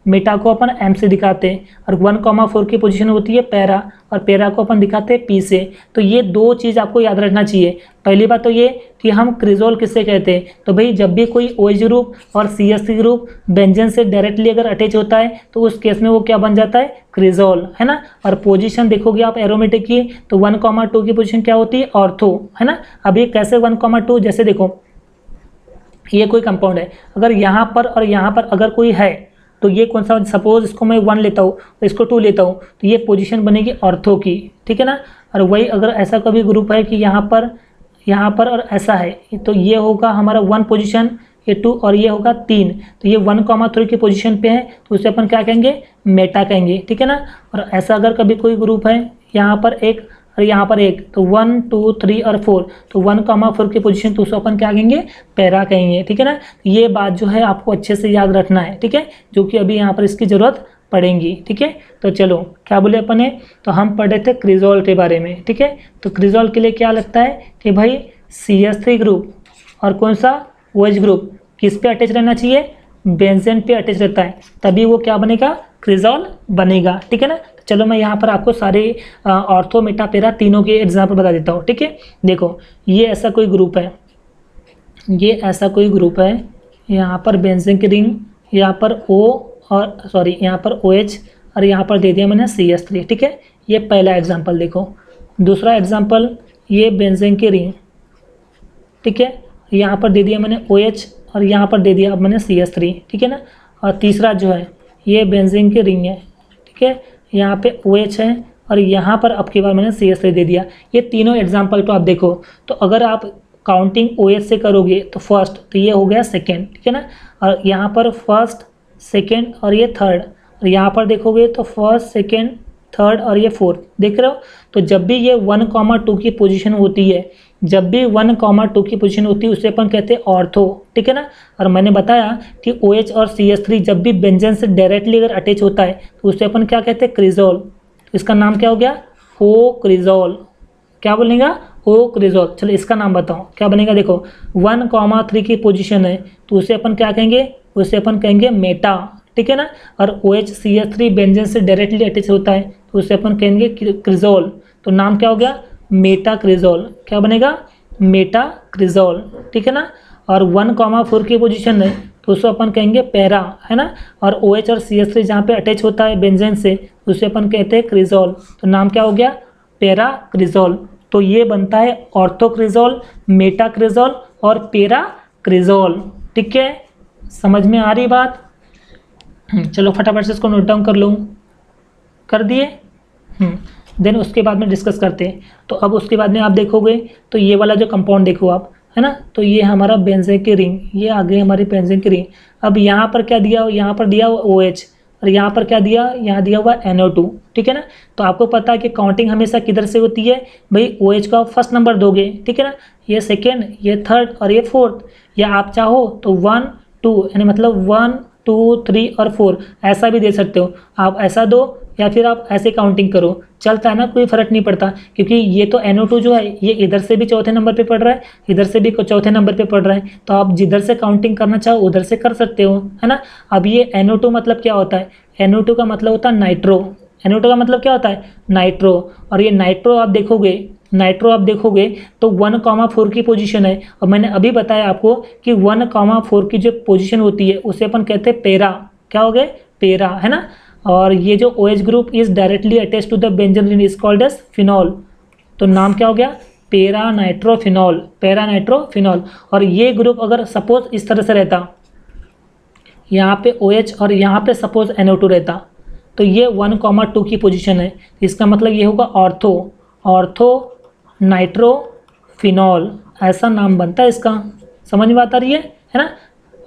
मेटा को अपन M से दिखाते हैं, और 1,4 की पोजीशन होती है पैरा, और पैरा को अपन दिखाते हैं P से। तो ये 2 चीज़ आपको याद रखना चाहिए। पहली बात तो ये कि हम क्रिजोल किससे कहते हैं, तो भाई जब भी कोई OH ग्रुप और CH3 ग्रुप बेंजीन से डायरेक्टली अगर अटैच होता है, तो उस केस में वो क्या बन जाता है, क्रिजोल, है ना। और पोजीशन देखोगे आप एरोमेटिक की, तो 1,2 की पोजीशन क्या होती है, ऑर्थो, है ना। अब ये कैसे 1,2, जैसे देखो ये कोई कंपाउंड है, अगर यहाँ पर और यहाँ पर अगर कोई है तो ये कौन सा, सपोज इसको मैं 1 लेता हूँ तो इसको 2 लेता हूँ तो ये पोजीशन बनेगी ऑर्थो की, ठीक है ना। और वही अगर ऐसा कभी ग्रुप है कि यहाँ पर और ऐसा है तो ये होगा हमारा 1 पोजीशन, ये 2 और ये होगा 3, तो ये 1,3 की पोजीशन पे है तो उसे अपन क्या कहेंगे, मेटा कहेंगे, ठीक है ना। और ऐसा अगर कभी कोई ग्रुप है यहाँ पर एक और यहाँ पर एक, तो 1 2 3 और 4, तो 1,4 की पोजीशन तो उसको अपन क्या कहेंगे, पैरा कहेंगे, ठीक है ना। ये बात जो है आपको अच्छे से याद रखना है, ठीक है, जो कि अभी यहाँ पर इसकी ज़रूरत पड़ेंगी, ठीक है। तो चलो क्या बोले अपन ने, तो हम पढ़े थे क्रिजोल के बारे में, ठीक है। तो क्रिजोल के लिए क्या लगता है कि भाई CH3 ग्रुप और कौन सा OH ग्रुप किस पे अटैच रहना चाहिए, बेंजीन पे अटैच रहता है, तभी वो क्या बनेगा, क्रिजोल बनेगा, ठीक है ना। चलो मैं यहाँ पर आपको सारे ऑर्थो मेटा पैरा तीनों के एग्जाम्पल बता देता हूँ, ठीक है। देखो ये ऐसा कोई ग्रुप है, ये ऐसा कोई ग्रुप है, यहाँ पर बेंजीन की रिंग, यहाँ पर यहाँ पर OH और यहाँ पर दे दिया मैंने CH3, ठीक है। ये पहला एग्जाम्पल देखो। दूसरा एग्जाम्पल, ये बेंजीन की रिंग, ठीक है, यहाँ पर दे दिया मैंने OH और यहाँ पर दे दिया अब मैंने CH3, ठीक है ना। और तीसरा जो है ये बेंजीन की रिंग है, ठीक है, यहाँ पे OH है और यहाँ पर अब की बार मैंने CH3 दे दिया। ये तीनों एग्जाम्पल तो आप देखो, तो अगर आप काउंटिंग OH से करोगे तो फर्स्ट, तो ये हो गया सेकेंड, ठीक है ना। और यहाँ पर फर्स्ट सेकेंड और ये थर्ड, और यहाँ पर देखोगे तो फर्स्ट सेकेंड थर्ड और ये फोर्थ, देख रहे हो। तो जब भी ये 1,2 की पोजीशन होती है, जब भी 1,2 की पोजीशन होती है उसे अपन कहते हैं ऑर्थो, ठीक है ना। और मैंने बताया कि OH और CH3 जब भी बेंजीन से डायरेक्टली अगर अटैच होता है तो उसे अपन क्या कहते हैं, क्रिजोल। इसका नाम क्या हो गया, ओ क्रिजोल। क्या बोलेगा, ओ क्रिजोल। चलो इसका नाम बताओ क्या बनेगा, देखो 1,3 की पोजीशन है तो उसे अपन क्या कहेंगे, उसे अपन कहेंगे मेटा, ठीक है ना। और OH CH3 बेंजीन से डायरेक्टली अटैच होता है तो उसे अपन कहेंगे क्रिजोल। तो नाम क्या हो गया, मेटा क्रिजोल। क्या बनेगा, मेटा क्रिजोल, ठीक है ना। और 1,4 की पोजीशन है तो उसको अपन कहेंगे पैरा, है ना। और OH और CH3 जहाँ पे अटैच होता है बेंजीन से उसे अपन कहते हैं क्रिजोल। तो नाम क्या हो गया, पैरा क्रिजोल। तो ये बनता है ऑर्थो क्रिजोल, मेटा क्रिजोल और पैरा क्रिजोल, ठीक है। समझ में आ रही बात। चलो फटाफट से इसको नोट डाउन कर लूँ, कर दिए। देन उसके बाद में डिस्कस करते हैं। तो अब उसके बाद में आप देखोगे तो ये वाला जो कंपाउंड देखो आप, है ना, तो ये हमारा बेंजीन की रिंग, ये आ गई हमारी बेंजीन की रिंग। अब यहाँ पर क्या दिया, यहाँ पर दिया OH और यहाँ पर क्या दिया, यहाँ दिया हुआ NO2, ठीक है ना। तो आपको पता है कि काउंटिंग हमेशा किधर से होती है भाई, OH का फर्स्ट नंबर दोगे, ठीक है ना, ये सेकेंड, ये थर्ड और ये फोर्थ, या आप चाहो तो 1 2 यानी मतलब 1 2 3 और 4 ऐसा भी दे सकते हो। आप ऐसा दो या फिर आप ऐसे काउंटिंग करो, चलता है ना, कोई फर्क नहीं पड़ता। क्योंकि ये तो NO2 जो है ये इधर से भी चौथे नंबर पे पढ़ रहा है, इधर से भी चौथे नंबर पे पढ़ रहा है, तो आप जिधर से काउंटिंग करना चाहो उधर से कर सकते हो, है ना। अब ये NO2 मतलब क्या होता है, NO2 का मतलब होता है नाइट्रो। NO2 का मतलब क्या होता है, नाइट्रो। और ये नाइट्रो आप देखोगे तो 1,4 की पोजीशन है। और मैंने अभी बताया आपको कि 1,4 की जो पोजीशन होती है उसे अपन कहते हैं पैरा। क्या हो गए, पैरा, है ना। और ये जो OH group is directly attach to the benzene ring is called as phenol. तो नाम क्या हो गया, पैरा नाइट्रोफिनॉल, पैरा नाइट्रोफिनॉल। और ये ग्रुप अगर सपोज इस तरह से रहता, यहाँ पे OH और यहाँ पे सपोज NO2 रहता, तो ये 1,2 की पोजीशन है। इसका मतलब ये होगा ऑर्थो नाइट्रोफिनॉल, ऐसा नाम बनता है इसका। समझ में बात आ रही है ना।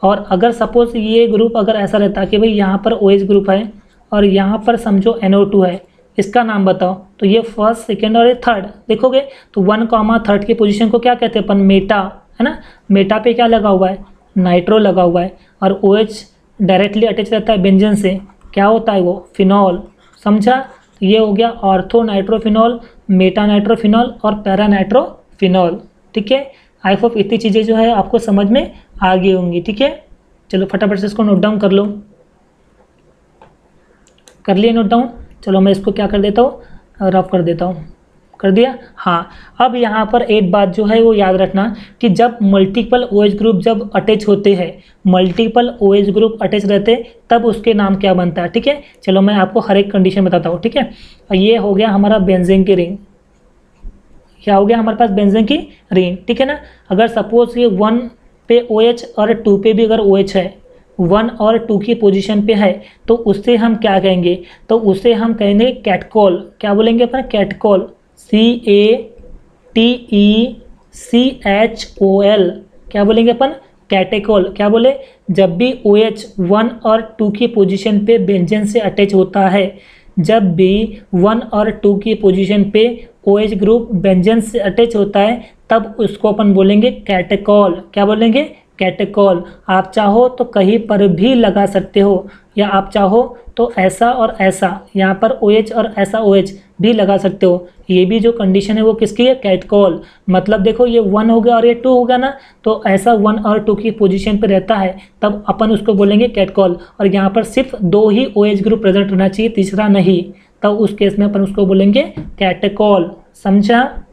और अगर सपोज ये ग्रुप अगर ऐसा रहता कि भाई यहाँ पर OH ग्रुप है और यहाँ पर समझो NO2 है, इसका नाम बताओ, तो ये फर्स्ट सेकेंड और ये थर्ड देखोगे तो 1,3 की पोजीशन को क्या कहते हैं अपन, मेटा, है ना। मेटा पे क्या लगा हुआ है, नाइट्रो लगा हुआ है। और OH डायरेक्टली अटैच रहता है बेंजीन से, क्या होता है वो, फिनॉल। समझा, तो ये हो गया ऑर्थो नाइट्रोफिनॉल, मेटा नाइट्रोफिनॉल और पैरा नाइट्रोफिनॉल, ठीक है। आई होप इतनी चीज़ें जो है आपको समझ में आ गई होंगी, ठीक है। चलो फटाफट से इसको नोट डाउन कर लो, कर लिए नोट डाउन। चलो मैं इसको क्या कर देता हूँ, रफ कर देता हूँ, कर दिया। हाँ, अब यहाँ पर एक बात जो है वो याद रखना कि जब मल्टीपल OH ग्रुप जब अटैच होते हैं, मल्टीपल OH ग्रुप अटैच रहते तब उसके नाम क्या बनता है, ठीक है। चलो मैं आपको हर एक कंडीशन बताता हूँ, ठीक है। ये हो गया हमारा बेंजीन की रिंग, क्या हो गया हमारे पास, बेंजीन की रिंग, ठीक है ना। अगर सपोज ये 1 पे OH और 2 पे भी अगर OH है, 1 और 2 की पोजीशन पे है, तो उससे हम क्या कहेंगे, तो उससे हम कहेंगे कैटकॉल। क्या बोलेंगे अपन? कैटकॉल, CATECHOL। क्या बोलेंगे अपन? कैटेकॉल। क्या बोले? जब भी OH 1 और 2 की पोजीशन पे बेंजीन से अटैच होता है, जब भी 1 और 2 की पोजीशन पे OH ग्रुप बेंजीन से अटैच होता है, तब उसको अपन बोलेंगे कैटेकॉल। क्या बोलेंगे? कैटेकॉल। आप चाहो तो कहीं पर भी लगा सकते हो, या आप चाहो तो ऐसा और ऐसा, यहाँ पर OH और ऐसा OH भी लगा सकते हो। ये भी जो कंडीशन है वो किसकी है? कैटकॉल। मतलब देखो ये 1 हो गया और ये 2 होगा ना, तो ऐसा 1 और 2 की पोजीशन पे रहता है, तब अपन उसको बोलेंगे कैटकॉल। और यहाँ पर सिर्फ 2 ही OH ग्रुप प्रेजेंट रहना चाहिए, तीसरा नहीं, तब उस केस में अपन उसको बोलेंगे कैटेकॉल। समझा?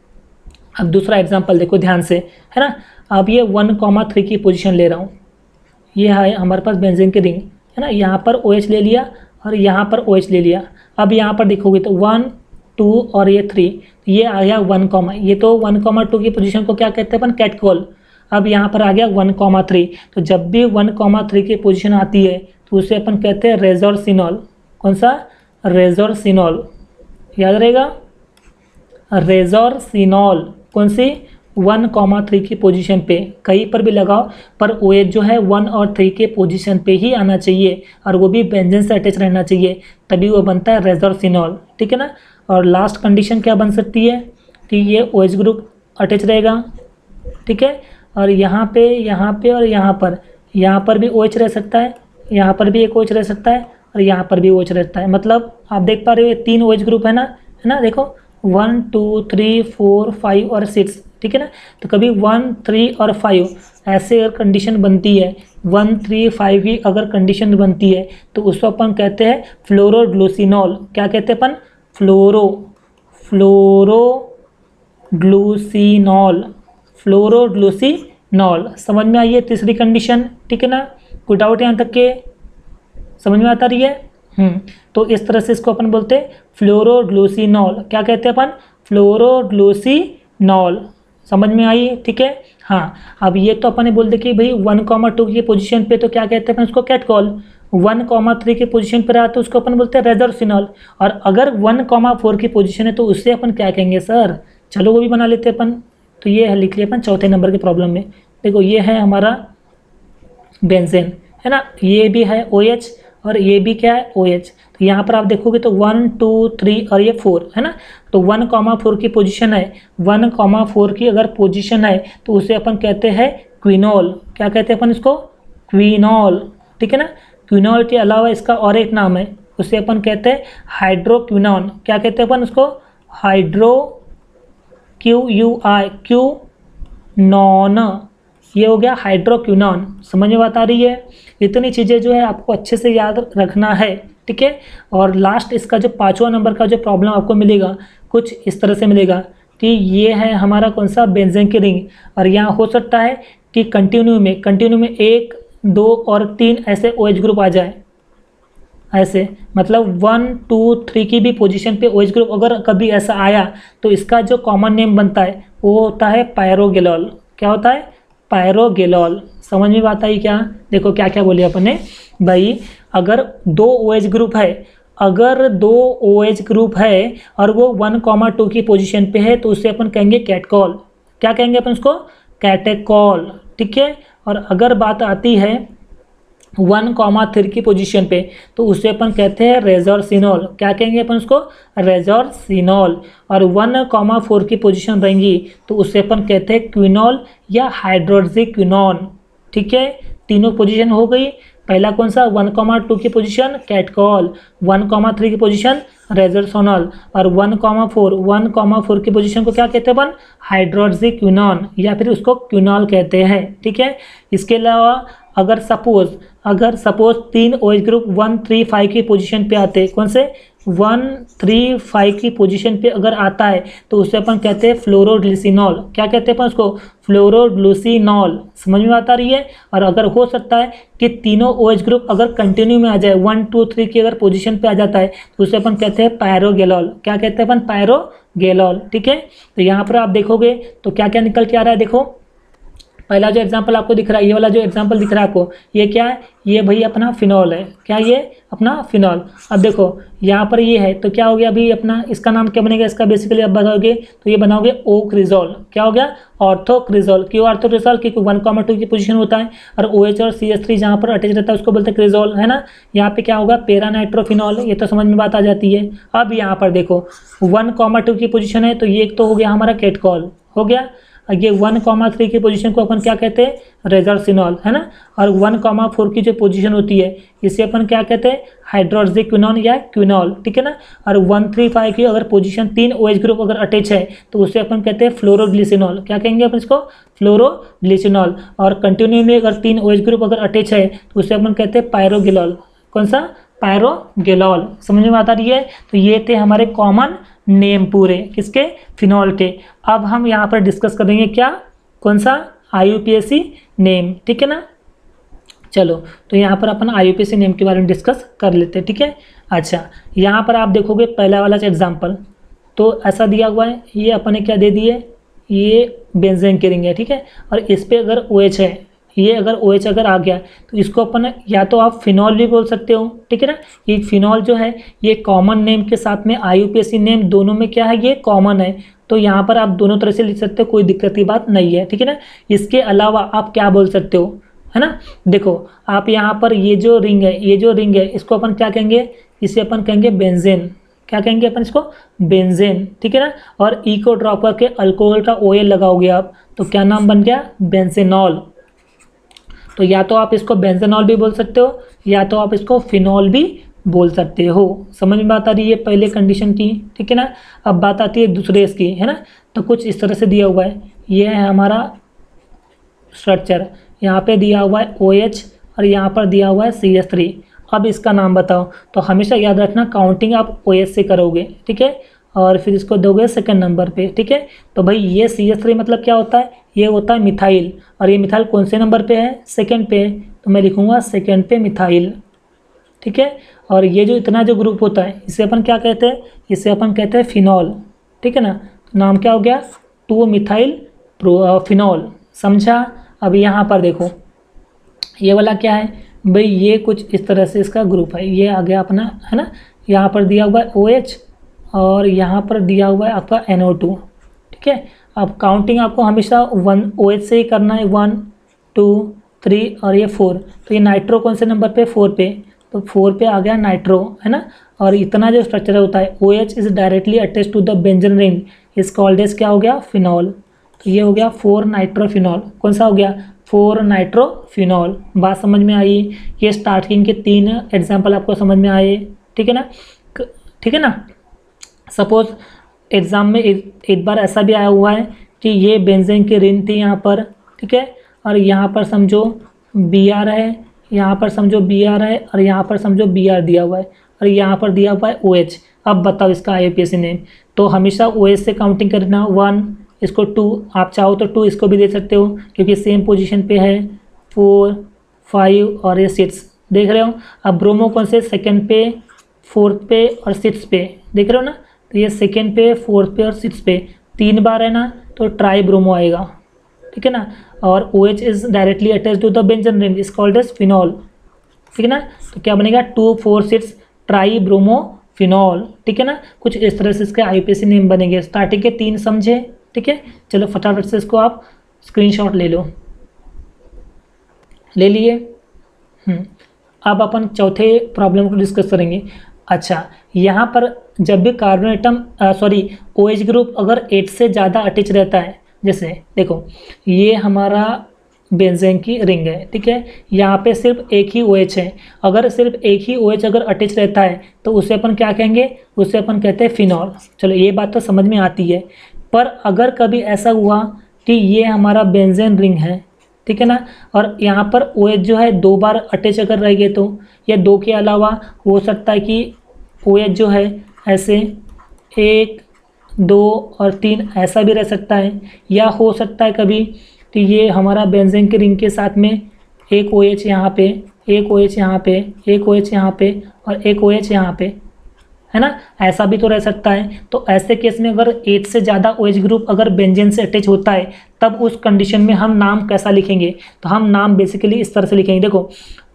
अब दूसरा एग्जाम्पल देखो ध्यान से, है ना। अब ये 1,3 की पोजीशन ले रहा हूँ, ये है हमारे पास बेंजीन की रिंग, है ना। यहाँ पर OH ले लिया और यहाँ पर OH ले लिया। अब यहाँ पर देखोगे तो 1, 2 और ये 3, ये आ गया 1, ये तो 1,2 की पोजीशन को क्या कहते हैं अपन? कैटकॉल। अब यहाँ पर आ गया 1,3, तो जब भी 1,3 की पोजीशन आती है तो उसे अपन कहते हैं रेजोर्सिनॉल। कौन सा? रेजोर्सिनॉल। याद रहेगा, रेजोर्सिनॉल। कौन सी? 1,3 की पोजीशन पे कहीं पर भी लगाओ, पर OH जो है 1 और 3 के पोजीशन पे ही आना चाहिए, और वो भी बेंजीन से अटैच रहना चाहिए, तभी वो बनता है रेजोर्सिनॉल। ठीक है ना। और लास्ट कंडीशन क्या बन सकती है कि ये OH ग्रुप अटैच रहेगा, ठीक है, और यहाँ पे और यहाँ पर भी OH रह सकता है, यहाँ पर भी एक OH रह सकता है, और यहाँ पर भी OH रहता है। मतलब आप देख पा रहे हो ये 3 OH ग्रुप है ना, देखो 1, 2, 3, 4, 5 और 6, ठीक है ना। तो कभी 1, 3 और 5 ऐसे अगर कंडीशन बनती है, 1, 3, 5 की अगर कंडीशन बनती है, तो उसको अपन कहते हैं फ्लोरोग्लूसिनॉल। क्या कहते हैं अपन? फ्लोरोग्लूसिनॉल। समझ में आई है तीसरी कंडीशन? ठीक है ना। कोई डाउट यहाँ तक के समझ में आता रही है? तो इस तरह से इसको अपन बोलते हैं फ्लोरोग्लूसिनॉल। क्या कहते हैं अपन? फ्लोरोग्लूसिनॉल। समझ में आई? ठीक है। हाँ, अब ये तो अपन ने बोल दिया कि भाई 1,2 की पोजीशन पे तो क्या कहते हैं अपन उसको? कैटकॉल। 1,3 की पोजीशन पर आया तो उसको अपन बोलते हैं रेजोर्सिनॉल। और अगर 1,4 की पोजीशन है तो उससे अपन क्या कहेंगे सर? चलो वो भी बना लेते हैं अपन। तो ये लिख लिया अपन चौथे नंबर के प्रॉब्लम में। देखो ये है हमारा बेंजीन, है ना, ये भी है OH और ये भी क्या है? OH। तो यहाँ पर आप देखोगे तो 1, 2, 3 और ये 4 है ना। तो 1,4 की पोजीशन है, 1,4 की अगर पोजीशन है तो उसे अपन कहते हैं क्विनॉल। क्या कहते हैं अपन इसको? क्विनॉल। ठीक है ना। क्विनॉल के अलावा इसका और एक नाम है, उसे अपन कहते हैं हाइड्रोक्विनॉन। क्या कहते हैं अपन उसको? क्यूनॉन। ये हो गया हाइड्रोक्विनॉन। समझ में बात आ रही है? इतनी चीज़ें जो है आपको अच्छे से याद रखना है, ठीक है। और लास्ट इसका जो 5वां नंबर का जो प्रॉब्लम आपको मिलेगा कुछ इस तरह से मिलेगा कि ये है हमारा कौन सा? बेंजीन की रिंग। और यहाँ हो सकता है कि कंटिन्यू में 1, 2 और 3 ऐसे OH ग्रुप आ जाए, ऐसे मतलब 1, 2, 3 की भी पोजीशन पे OH ग्रुप अगर कभी ऐसा आया तो इसका जो कॉमन नेम बनता है वो होता है पायरोगेलॉल। क्या होता है? पायरोगेलॉल। समझ में बात आई क्या? देखो क्या क्या बोले अपन ने भाई, अगर 2 OH ग्रुप है, अगर 2 OH ग्रुप है और वो 1,2 की पोजीशन पे है तो उसे अपन कहेंगे कैटकॉल। क्या कहेंगे अपन उसको? कैटेकॉल। ठीक है। और अगर बात आती है 1,3 की पोजीशन पे तो उसे अपन कहते हैं रेजोर्सिनॉल। क्या कहेंगे अपन उसको? रेजोर्सिनॉल। और 1,4 की पोजीशन रहेंगी तो उसे अपन कहते हैं क्विनॉल या हाइड्रोक्सिक्विनॉन। ठीक है, तीनों पोजीशन हो गई। पहला कौन सा? 1,2 की पोजीशन कैटकॉल, 1,3 की पोजीशन रेजोर्सिनॉल, और 1,4 की पोजीशन को क्या कहते हैं अपन? हाइड्रोक्सिक्विनॉन, या फिर उसको क्विनॉल कहते हैं। ठीक है। इसके अलावा अगर सपोज 3 OH ग्रुप 1, 3, 5 की पोजीशन पे आते, कौन से? 1, 3, 5 की पोजीशन पे अगर आता है तो उसे अपन कहते हैं फ्लोरोग्लिसिनॉल। क्या कहते हैं अपन उसको? फ्लोरोग्लिसिनॉल। समझ में बात आ रही है? और अगर हो सकता है कि तीनों OH ग्रुप अगर कंटिन्यू में आ जाए, 1, 2, 3 की अगर पोजीशन पे आ जाता है तो उसे अपन कहते हैं पायरोगेलॉल। क्या कहते हैं अपन? पायरोगेलॉल। ठीक है। तो यहाँ पर आप देखोगे तो क्या क्या निकल के आ रहा है, देखो पहला जो एग्जांपल आपको दिख रहा है, ये वाला जो एग्जांपल दिख रहा है आपको, ये क्या है, ये भाई अपना फिनॉल है। क्या ये अपना फिनॉल। अब देखो यहाँ पर ये है तो क्या हो गया अभी अपना, इसका नाम क्या बनेगा इसका, बेसिकली अब बताओगे तो ये बनाओगे ओक्रिजोल। क्या हो गया, ऑर्थोक्रिजोल। क्यों ऑर्थोक्रिजोल, क्योंकि 1,2 की पोजीशन होता है और OH और CH3 जहाँ पर अटैच रहता है उसको बोलते हैं क्रिजोल, है ना। यहाँ पे क्या होगा, पैरानाइट्रोफिनॉल। ये तो समझ में बात आ जाती है। अब यहाँ पर देखो 1,2 की पोजीशन है तो ये एक तो हो गया हमारा कैटकॉल, हो गया। ये 1,3 की पोजीशन को अपन क्या कहते हैं, रेजरसिनॉल, है ना। और 1,4 की जो पोजीशन होती है इसे अपन क्या कहते हैं, हाइड्रोक्सिक्विनोन या क्विनॉल, ठीक है ना। और 1,3,5 की अगर पोजीशन 3 OH ग्रुप अगर अटैच है तो उसे अपन कहते हैं फ्लोरोग्लिसिनॉल। क्या कहेंगे अपन इसको, फ्लोरोग्लिसिनॉल। और कंटिन्यू में अगर 3 OH ग्रुप अगर अटैच है तो उसे अपन कहते हैं पायरोगिलॉल। कौन सा, पायरोगिलॉल। समझ में आता रही है। तो ये थे हमारे कॉमन नेम पूरे किसके, फिनॉल के। अब हम यहाँ पर डिस्कस करेंगे क्या, कौन सा, IUPAC नेम, ठीक है ना। चलो तो यहाँ पर अपन IUPAC नेम के बारे में डिस्कस कर लेते हैं, ठीक है। अच्छा यहाँ पर आप देखोगे पहला वाला एग्जाम्पल तो ऐसा दिया हुआ है, ये अपन ने क्या दे दिए, ये बेंजीन की रिंग है, ठीक है। और इस पर अगर OH है, ये अगर OH अगर आ गया तो इसको अपन या तो आप फिनॉल भी बोल सकते हो, ठीक है ना। ये फिनॉल जो है ये कॉमन नेम के साथ में IUPAC नेम दोनों में क्या है, ये कॉमन है। तो यहाँ पर आप दोनों तरह से लिख सकते हो, कोई दिक्कत की बात नहीं है, ठीक है ना। इसके अलावा आप क्या बोल सकते हो, है ना। देखो आप यहाँ पर ये जो रिंग है, ये जो रिंग है इसको अपन क्या कहेंगे, इसे अपन कहेंगे बेंजेन। क्या कहेंगे अपन इसको, बेंजेन, ठीक है ना। और ई को ड्रॉप करके अल्कोहल का OL लगाओगे आप तो क्या नाम बन गया, बेंजेनॉल। तो या तो आप इसको बेंजेनॉल भी बोल सकते हो या तो आप इसको फिनॉल भी बोल सकते हो। समझ में बात आ रही है पहले कंडीशन की, ठीक है ना। अब बात आती है दूसरे इसकी, है ना। तो कुछ इस तरह से दिया हुआ है, ये है हमारा स्ट्रक्चर, यहाँ पे दिया हुआ है OH और यहाँ पर दिया हुआ है CH3। अब इसका नाम बताओ। तो हमेशा याद रखना काउंटिंग आप OH से करोगे, ठीक है, और फिर इसको दोगे सेकंड नंबर पे, ठीक है। तो भाई ये CH3 मतलब क्या होता है, ये होता है मिथाइल। और ये मिथाइल कौन से नंबर पे है, सेकंड पे, तो मैं लिखूँगा सेकंड पे मिथाइल, ठीक है। और ये जो इतना जो ग्रुप होता है इसे अपन क्या कहते हैं, इसे अपन कहते हैं फिनॉल, ठीक है ना। तो नाम क्या हो गया, 2 मिथाइल फिनॉल, समझा। अब यहाँ पर देखो ये वाला क्या है भाई, ये कुछ इस तरह से इसका ग्रुप है, ये आ गया अपना, है ना। यहाँ पर दिया हुआ है OH और यहाँ पर दिया हुआ है आपका NO2, ठीक है। अब काउंटिंग आपको हमेशा 1 OH से ही करना है, 1 2 3 और ये 4। तो ये नाइट्रो कौन से नंबर पे, 4 पे, तो 4 पे आ गया नाइट्रो, है ना। और इतना जो स्ट्रक्चर होता है OH is directly attach to the benzene ring is called as क्या हो गया, फिनॉल। तो ये हो गया 4 नाइट्रोफिनॉल। कौन सा हो गया, 4 नाइट्रोफिनॉल। बात समझ में आई। ये स्टार्टिंग के 3 एग्जाम्पल आपको समझ में आए, ठीक है ना, ठीक है ना। सपोज एग्ज़ाम में एक बार ऐसा भी आया हुआ है कि ये बेंजीन की रिंग थी यहाँ पर, ठीक है, और यहाँ पर समझो Br है, यहाँ पर समझो Br है और यहाँ पर समझो Br दिया हुआ है और यहाँ पर दिया हुआ है OH। अब बताओ इसका IUPAC नेम। तो हमेशा OH से काउंटिंग करना, 1, इसको 2, आप चाहो तो 2 इसको भी दे सकते हो क्योंकि सेम पोजीशन पे है, 4 5 और ये 6, देख रहे हो। अब ब्रोमो कौन से, सेकंड पे, 4th पे और 6th पे, देख रहे हो ना। तो ये सेकंड पे, 4th पे और 6th पे 3 बार है ना, तो ट्राई ब्रोमो आएगा, ठीक है ना। और OH is directly attach to the benzene ring is called as phenol, ठीक है ना। तो क्या बनेगा, 2 4 6 ट्राई ब्रोमो फिनॉल, ठीक है ना। कुछ इस तरह से इसके IUPAC नेम बनेंगे। स्टार्टिंग के 3 समझे, ठीक है। चलो फटाफट से इसको आप स्क्रीनशॉट ले लो, ले लिए। अब अपन चौथे प्रॉब्लम को डिस्कस करेंगे। अच्छा यहाँ पर जब भी कार्बन एटम OH ग्रुप अगर 8 से ज़्यादा अटैच रहता है, जैसे देखो ये हमारा बेंजीन की रिंग है, ठीक है, यहाँ पे सिर्फ एक ही OH है। अगर सिर्फ एक ही OH अगर अटैच रहता है तो उसे अपन क्या कहेंगे, उसे अपन कहते हैं फिनॉल। चलो ये बात तो समझ में आती है। पर अगर कभी ऐसा हुआ कि ये हमारा बेंजीन रिंग है, ठीक है ना, और यहाँ पर OH जो है 2 बार अटैच अगर रह गए तो, या 2 के अलावा हो सकता है कि OH जो है ऐसे 1 2 और 3 ऐसा भी रह सकता है। या हो सकता है कभी कि ये हमारा बेंजीन के रिंग के साथ में एक OH यहाँ पे, एक OH यहाँ पे, एक OH यहाँ पे और एक OH यहाँ पे, है ना, ऐसा भी तो रह सकता है। तो ऐसे केस में अगर 8 से ज़्यादा OH ग्रुप अगर बेंजीन से अटैच होता है तब उस कंडीशन में हम नाम कैसा लिखेंगे, तो हम नाम बेसिकली इस तरह से लिखेंगे। देखो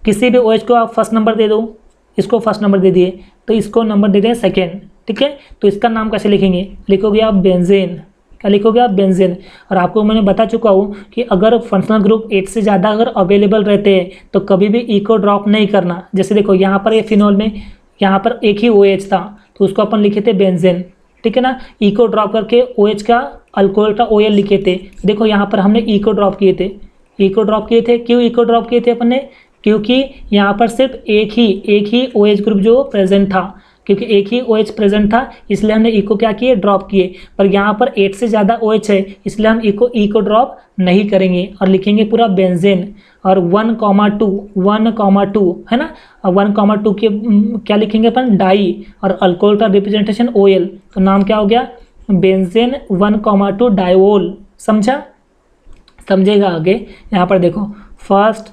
किसी भी OH को आप फर्स्ट नंबर दे दो, इसको फर्स्ट नंबर दे दिए तो इसको नंबर दे दें सेकेंड, ठीक है। तो इसका नाम कैसे लिखेंगे, लिखोगे आप बेंजीन, क्या लिखोगे आप बेंजीन। और आपको मैंने बता चुका हूँ कि अगर फंक्शनल ग्रुप 8 से ज़्यादा अगर अवेलेबल रहते हैं तो कभी भी इको ड्रॉप नहीं करना। जैसे देखो यहाँ पर ये फिनॉल में यहाँ पर एक ही OH था तो उसको अपन लिखे थे बेंजीन, ठीक है ना। इको ड्रॉप करके OH का अल्कोहल का OL लिखे थे। देखो यहाँ पर हमने इको ड्रॉप किए थे, इको ड्रॉप किए थे। क्यों इको ड्रॉप किए थे अपन ने, क्योंकि यहाँ पर सिर्फ एक ही OH ग्रुप जो प्रेजेंट था, क्योंकि एक ही OH प्रेजेंट था इसलिए हमने इको क्या किए, ड्रॉप किए। पर यहाँ पर 8 से ज़्यादा OH है इसलिए हम इको ड्रॉप नहीं करेंगे और लिखेंगे पूरा बेंजीन। और 1,2 है ना, 1,2 के क्या लिखेंगे अपन, डाई, और अल्कोहल का रिप्रेजेंटेशन OL, तो नाम क्या हो गया, बेंजीन 1,2 डायोल। समझा, समझेगा आगे। यहाँ पर देखो फर्स्ट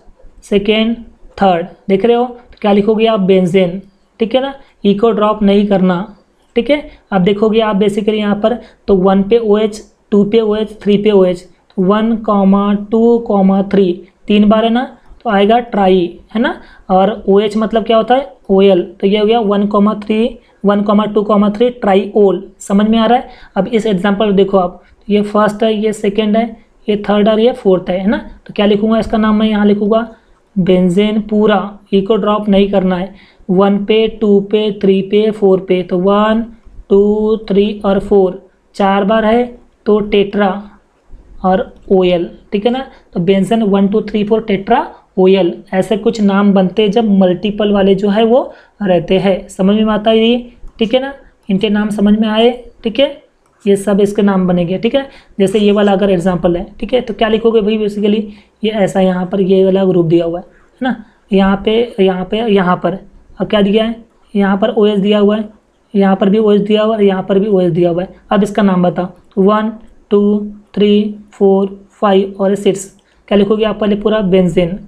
सेकेंड थर्ड देख रहे हो, तो क्या लिखोगे आप, बेंजीन, ठीक है ना, इको ड्रॉप नहीं करना, ठीक है। अब देखोगे आप बेसिकली यहाँ पर तो 1 पे OH, 2 पे OH, 3 पे OH, 1,2,3 3 बार है ना, तो आएगा ट्राई, है ना। और OH मतलब क्या होता है, OL, तो ये हो गया 1,2,3 ट्राईओल। समझ में आ रहा है। अब इस एग्जाम्पल देखो आप, ये फर्स्ट है, ये सेकेंड है, ये थर्ड और ये फोर्थ है ना। तो क्या लिखूंगा, इसका नाम मैं यहाँ लिखूंगा बेंजीन पूरा, इको ड्रॉप नहीं करना है। 1 पे 2 पे 3 पे 4 पे, तो 1 2 3 और 4 4 बार है तो टेट्रा और OL, ठीक है ना। तो बेंजीन 1 2 3 4 टेट्रा OL, ऐसे कुछ नाम बनते जब मल्टीपल वाले जो है वो रहते हैं। समझ में आता है ये, ठीक है ना, इनके नाम समझ में आए, ठीक है। ये सब इसके नाम बनेंगे, ठीक है। जैसे ये वाला अगर एग्जांपल है, ठीक है, तो क्या लिखोगे भाई, बेसिकली ये ऐसा यहाँ पर ये वाला ग्रुप दिया हुआ है ना, यहाँ पे यहाँ पर अब क्या दिया है, यहाँ पर OH दिया हुआ है, यहाँ पर भी OH दिया हुआ है, यहाँ पर भी OH दिया हुआ है। अब इसका नाम बताओ, 1 2 3 4 5 और 6, क्या लिखोगे आप, पहले पूरा बेंजीन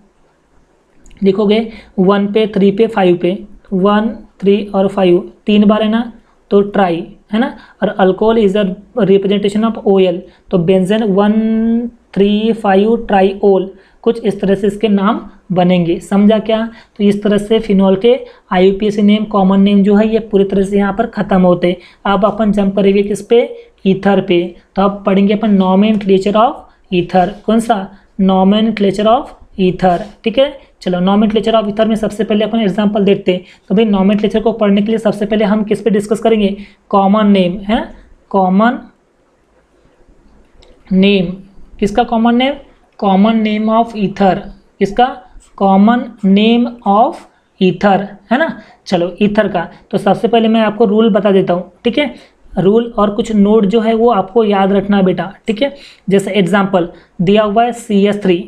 लिखोगे। 1 पे 3 पे 5 पे, 1 3 और 5 3 बार है ना, तो ट्राई, है ना। और alcohol is a representation of OL, तो बेंजीन 1 3 5 ट्राईओल। कुछ इस तरह से इसके नाम बनेंगे, समझा क्या। तो इस तरह से फिनॉल के IUPAC नेम, कॉमन नेम जो है ये पूरी तरह से यहाँ पर खत्म होते। अब अपन जंप करेंगे किस पे, ईथर पे। तो अब पढ़ेंगे अपन नॉमेनक्लेचर ऑफ ईथर। कौन सा, नॉमेनक्लेचर ऑफ ईथर, ठीक है। चलो नॉमेनक्लेचर ऑफ ईथर में सबसे पहले अपन एग्जांपल देखते हैं। तो भाई नॉमेनक्लेचर को पढ़ने के लिए सबसे पहले हम किस पे डिस्कस करेंगे, कॉमन नेम, है कॉमन नेम। किसका common name, common name of ether, किसका, कॉमन नेम ऑफ ईथर, है ना। चलो ईथर का, तो सबसे पहले मैं आपको रूल बता देता हूँ, ठीक है। रूल और कुछ नोट जो है वो आपको याद रखना बेटा, ठीक है। जैसे एग्जांपल दिया हुआ है CH3,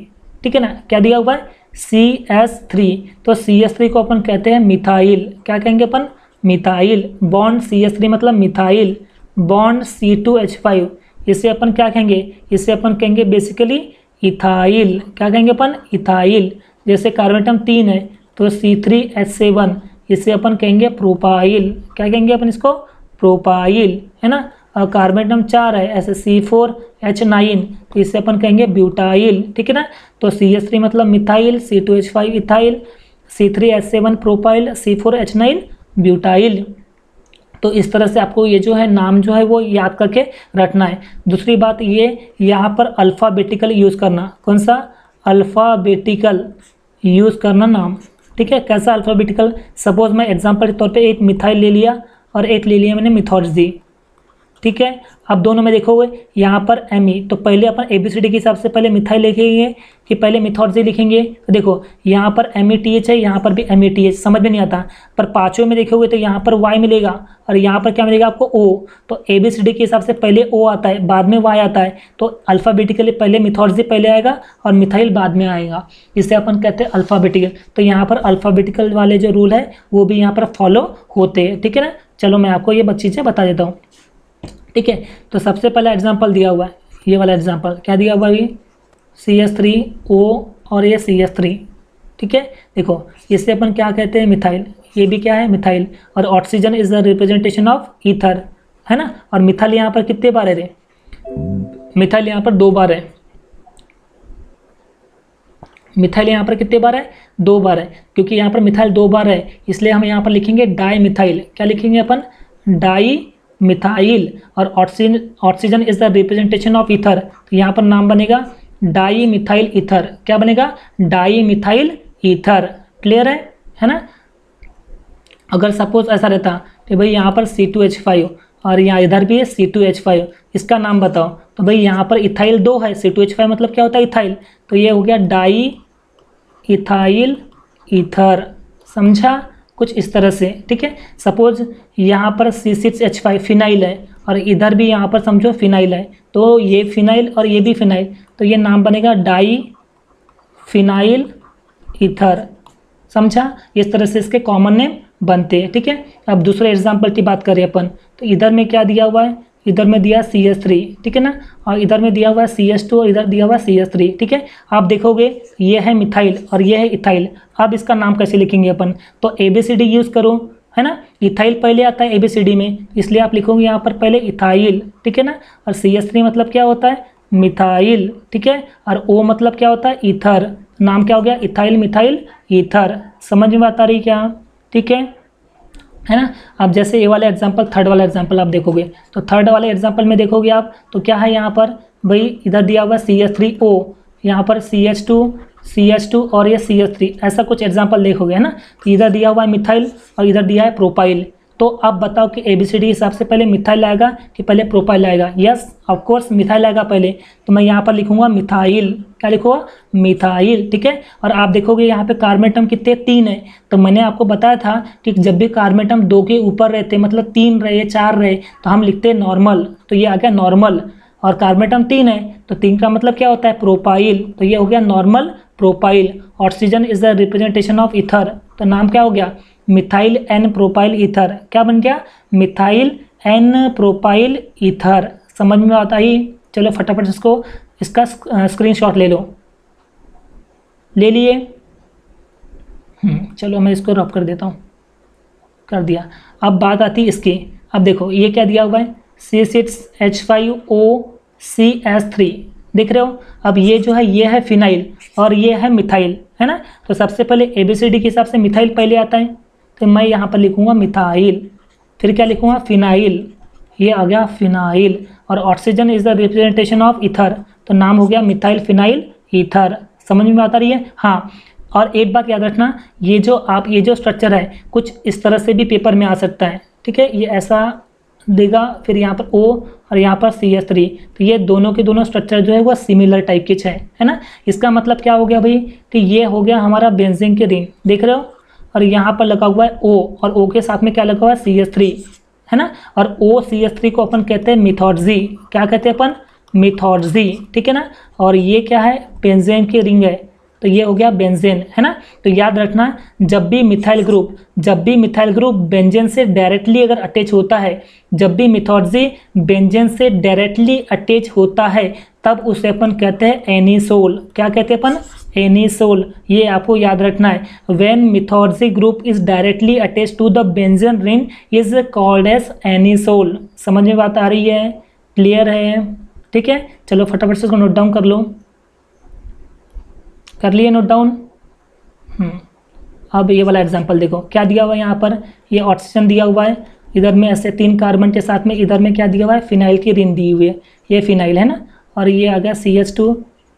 ठीक है ना, क्या दिया हुआ है, CH3, तो CH3 को अपन कहते हैं मिथाइल, क्या कहेंगे अपन, मिथाइल। बॉन्ड CH3 मतलब मिथाइल, बॉन्ड C2H5, इसे अपन क्या कहेंगे, इसे अपन कहेंगे बेसिकली इथाइल, क्या कहेंगे अपन, इथाइल। जैसे कार्बन एटम 3 है तो C3H7, इसे अपन कहेंगे प्रोपाइल, क्या कहेंगे अपन इसको, प्रोपाइल, है ना। और कार्बन एटम 4 है ऐसे C4H9, तो इसे अपन कहेंगे ब्यूटाइल, ठीक है ना। तो CH3 मतलब methyl, C2H5 ethyl, C3H7 propyl, C4H9 butyl. तो इस तरह से आपको ये जो है नाम जो है वो याद करके रखना है। दूसरी बात ये यहाँ पर अल्फ़ाबेटिकल यूज़ करना, कौन सा, अल्फ़ाबेटिकल यूज़ करना नाम, ठीक है। कैसा अल्फ़ाबेटिकल, सपोज मैं एग्जांपल के तौर पे एक मिथाइल ले लिया और एक ले लिया मैंने मिथॉक्सी, ठीक है। अब दोनों में देखोगे यहाँ पर ME, तो पहले अपन ABCD के हिसाब से पहले मिथाइल लिखेंगे कि पहले मिथॉक्सी लिखेंगे। तो देखो यहाँ पर METH है, यहाँ पर भी METH, समझ में नहीं आता। पर पाँचों में देखोगे तो यहाँ पर Y मिलेगा और यहाँ पर क्या मिलेगा आपको O। तो ABCD के हिसाब से पहले O आता है, बाद में Y आता है। तो अल्फ़ाबेटिकली पहले मिथॉक्सी पहले आएगा और मिथाइल बाद में आएगा, इसे अपन कहते हैं अल्फ़ाबेटिकल। तो यहाँ पर अल्फ़ाबेटिकल वाले जो रूल है वो भी यहाँ पर फॉलो होते हैं, ठीक है ना। चलो मैं आपको ये चीज़ें बता देता हूँ, ठीक है। तो सबसे पहला एग्जांपल दिया हुआ है, ये वाला एग्जांपल क्या दिया हुआ है, CH3O और ये CH3, ठीक है। देखो इसे अपन क्या कहते हैं, मिथाइल, ये भी क्या है, मिथाइल। और oxygen is the representation of ether, है ना। और मिथाइल यहाँ पर कितने बार है रे, मिथाइल यहाँ पर 2 बार है। मिथाइल यहाँ पर कितने बार है, 2 बार है। क्योंकि यहाँ पर मिथाइल 2 बार है, इसलिए हम यहाँ पर लिखेंगे डाई मिथाइल। क्या लिखेंगे अपन, डाई मिथाइल। और oxygen is the representation of ether, तो यहाँ पर नाम बनेगा डाई मिथाइल ईथर। क्या बनेगा, डाई मिथाइल ईथर। क्लियर है ना। अगर सपोज ऐसा रहता कि भाई यहाँ पर C2H5 और यहाँ इधर भी है C2H5, इसका नाम बताओ, तो भाई यहाँ पर इथाइल 2 है, C2H5 मतलब क्या होता है, इथाइल। तो ये हो गया डाई इथाइल ईथर। समझा, कुछ इस तरह से, ठीक है। सपोज यहाँ पर C6H5 फिनाइल है और इधर भी यहाँ पर समझो फिनाइल है, तो ये फिनाइल और ये भी फिनाइल, तो ये नाम बनेगा डाई फिनाइल ईथर। समझा, इस तरह से इसके कॉमन नेम बनते हैं, ठीक है। अब दूसरे एग्जाम्पल की बात करें अपन, तो इधर में क्या दिया हुआ है, इधर में दिया CH3, ठीक है ना। और इधर में दिया हुआ है CH2 और इधर दिया हुआ है CH3, ठीक है। आप देखोगे ये है मिथाइल और ये है इथाइल। अब इसका नाम कैसे लिखेंगे अपन, तो ABCD यूज़ करो, है ना। इथाइल पहले आता है ABCD में, इसलिए आप लिखोगे यहाँ पर पहले इथाइल, ठीक है ना। और CH3 मतलब क्या होता है, मिथाइल, ठीक है। और O मतलब क्या होता है, ईथर। नाम क्या हो गया, इथाइल मिथाइल ईथर। समझ में बात आ रही क्या, ठीक है ना। अब जैसे ये वाला एग्जांपल, थर्ड वाला एग्जांपल आप देखोगे, तो थर्ड वाले एग्जांपल में देखोगे आप, तो क्या है यहाँ पर, भाई इधर दिया हुआ CH3O, यहाँ पर CH2 और ये CH3, ऐसा कुछ एग्जांपल देखोगे, है ना। तो इधर दिया हुआ है मिथाइल और इधर दिया है प्रोपाइल। तो अब बताओ कि ABCD हिसाब से पहले मिथाइल आएगा कि पहले प्रोपाइल आएगा। यस ऑफ कोर्स मिथाइल आएगा पहले, तो मैं यहाँ पर लिखूंगा मिथाइल। क्या लिखूंगा, मिथाइल, ठीक है। और आप देखोगे यहाँ पे कार्बन एटम कितने, 3 है। तो मैंने आपको बताया था कि जब भी कार्बन एटम 2 के ऊपर रहते, मतलब 3 रहे 4 रहे, तो हम लिखते हैं नॉर्मल। तो ये आ गया नॉर्मल। और कार्बन एटम 3 है, तो 3 का मतलब क्या होता है, प्रोपाइल। तो ये हो गया normal propyl. Oxygen is the representation of ether, तो नाम क्या हो गया, मिथाइल एन प्रोपाइल ईथर। क्या बन गया, मिथाइल एन प्रोपाइल ईथर। समझ में आता ही। चलो फटाफट इसका स्क्रीनशॉट ले लो, ले लिए। चलो मैं इसको रब कर देता हूँ, कर दिया। अब बात आती है इसकी। अब देखो ये क्या दिया हुआ है, C6H5OCH3, देख रहे हो। अब ये जो है ये है फिनाइल और ये है मिथाइल, है ना। तो सबसे पहले ABCD के हिसाब से मिथाइल पहले आता है, तो मैं यहाँ पर लिखूँगा मिथाइल। फिर क्या लिखूँगा, फिनाइल, ये आ गया फिनाइल। और oxygen is the representation of ether, तो नाम हो गया मिथाइल फिनाइल ईथर। समझ में आता रही है। हाँ, और एक बात याद रखना, ये जो स्ट्रक्चर है कुछ इस तरह से भी पेपर में आ सकता है, ठीक है। ये ऐसा देगा, फिर यहाँ पर O और यहाँ पर CH3, तो ये दोनों के दोनों स्ट्रक्चर जो है वो सिमिलर टाइप के है ना। इसका मतलब क्या हो गया भाई, कि ये हो गया हमारा बेंजीन के रिंग, देख रहे हो। और यहाँ पर लगा हुआ है O, और O के साथ में क्या लगा हुआ है, CH3, है ना। और OCH3 को अपन कहते हैं मिथॉक्सी। क्या कहते हैं अपन, मिथॉक्सी, ठीक है ना। और ये क्या है, बेंजीन की रिंग है, तो ये हो गया बेंजीन, है ना। तो याद रखना, जब भी मिथाइल ग्रुप बेंजीन से डायरेक्टली अगर अटैच होता है, जब भी मिथॉक्सी बेंजीन से डायरेक्टली अटैच होता है, तब उसे अपन कहते हैं एनिसोल। क्या कहते हैं अपन, एनिसोल। ये आपको याद रखना है। When methoxy group is directly attach to the benzene ring is called as anisole. समझ में बात आ रही है, क्लियर है, ठीक है। चलो फटाफट से इसको नोट डाउन कर लो, कर लिए नोट डाउन। अब ये वाला एग्जांपल देखो, क्या दिया हुआ है यहाँ पर, ये ऑक्सीजन दिया हुआ है, इधर में ऐसे 3 कार्बन के साथ में इधर में क्या दिया हुआ है, फिनाइल की रिंग दी हुई है, ये फिनाइल है ना। और ये आ गया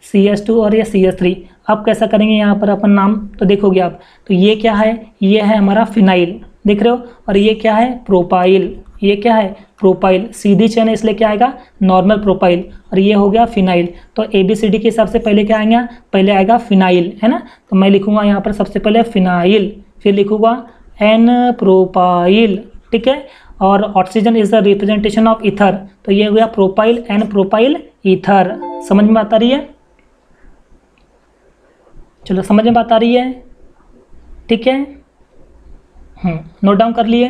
CH2 और ये CH3। अब कैसा करेंगे यहाँ पर अपन नाम, तो देखोगे आप, तो ये क्या है, ये है हमारा फिनाइल, देख रहे हो। और ये क्या है, प्रोपाइल, ये क्या है, प्रोपाइल। सीधी चेन है इसलिए क्या आएगा, नॉर्मल प्रोपाइल। और ये हो गया फिनाइल। तो ABCD के हिसाब से पहले क्या आएगा, पहले आएगा फिनाइल, है ना। तो मैं लिखूंगा यहाँ पर सबसे पहले फिनाइल, फिर लिखूंगा एन प्रोपाइल, ठीक है। और oxygen is the representation of ether, तो ये हो गया प्रोपाइल एन प्रोपाइल ईथर। समझ में बात आ रही है, चलो समझ में बात आ रही है, ठीक है। नोट डाउन कर लिए।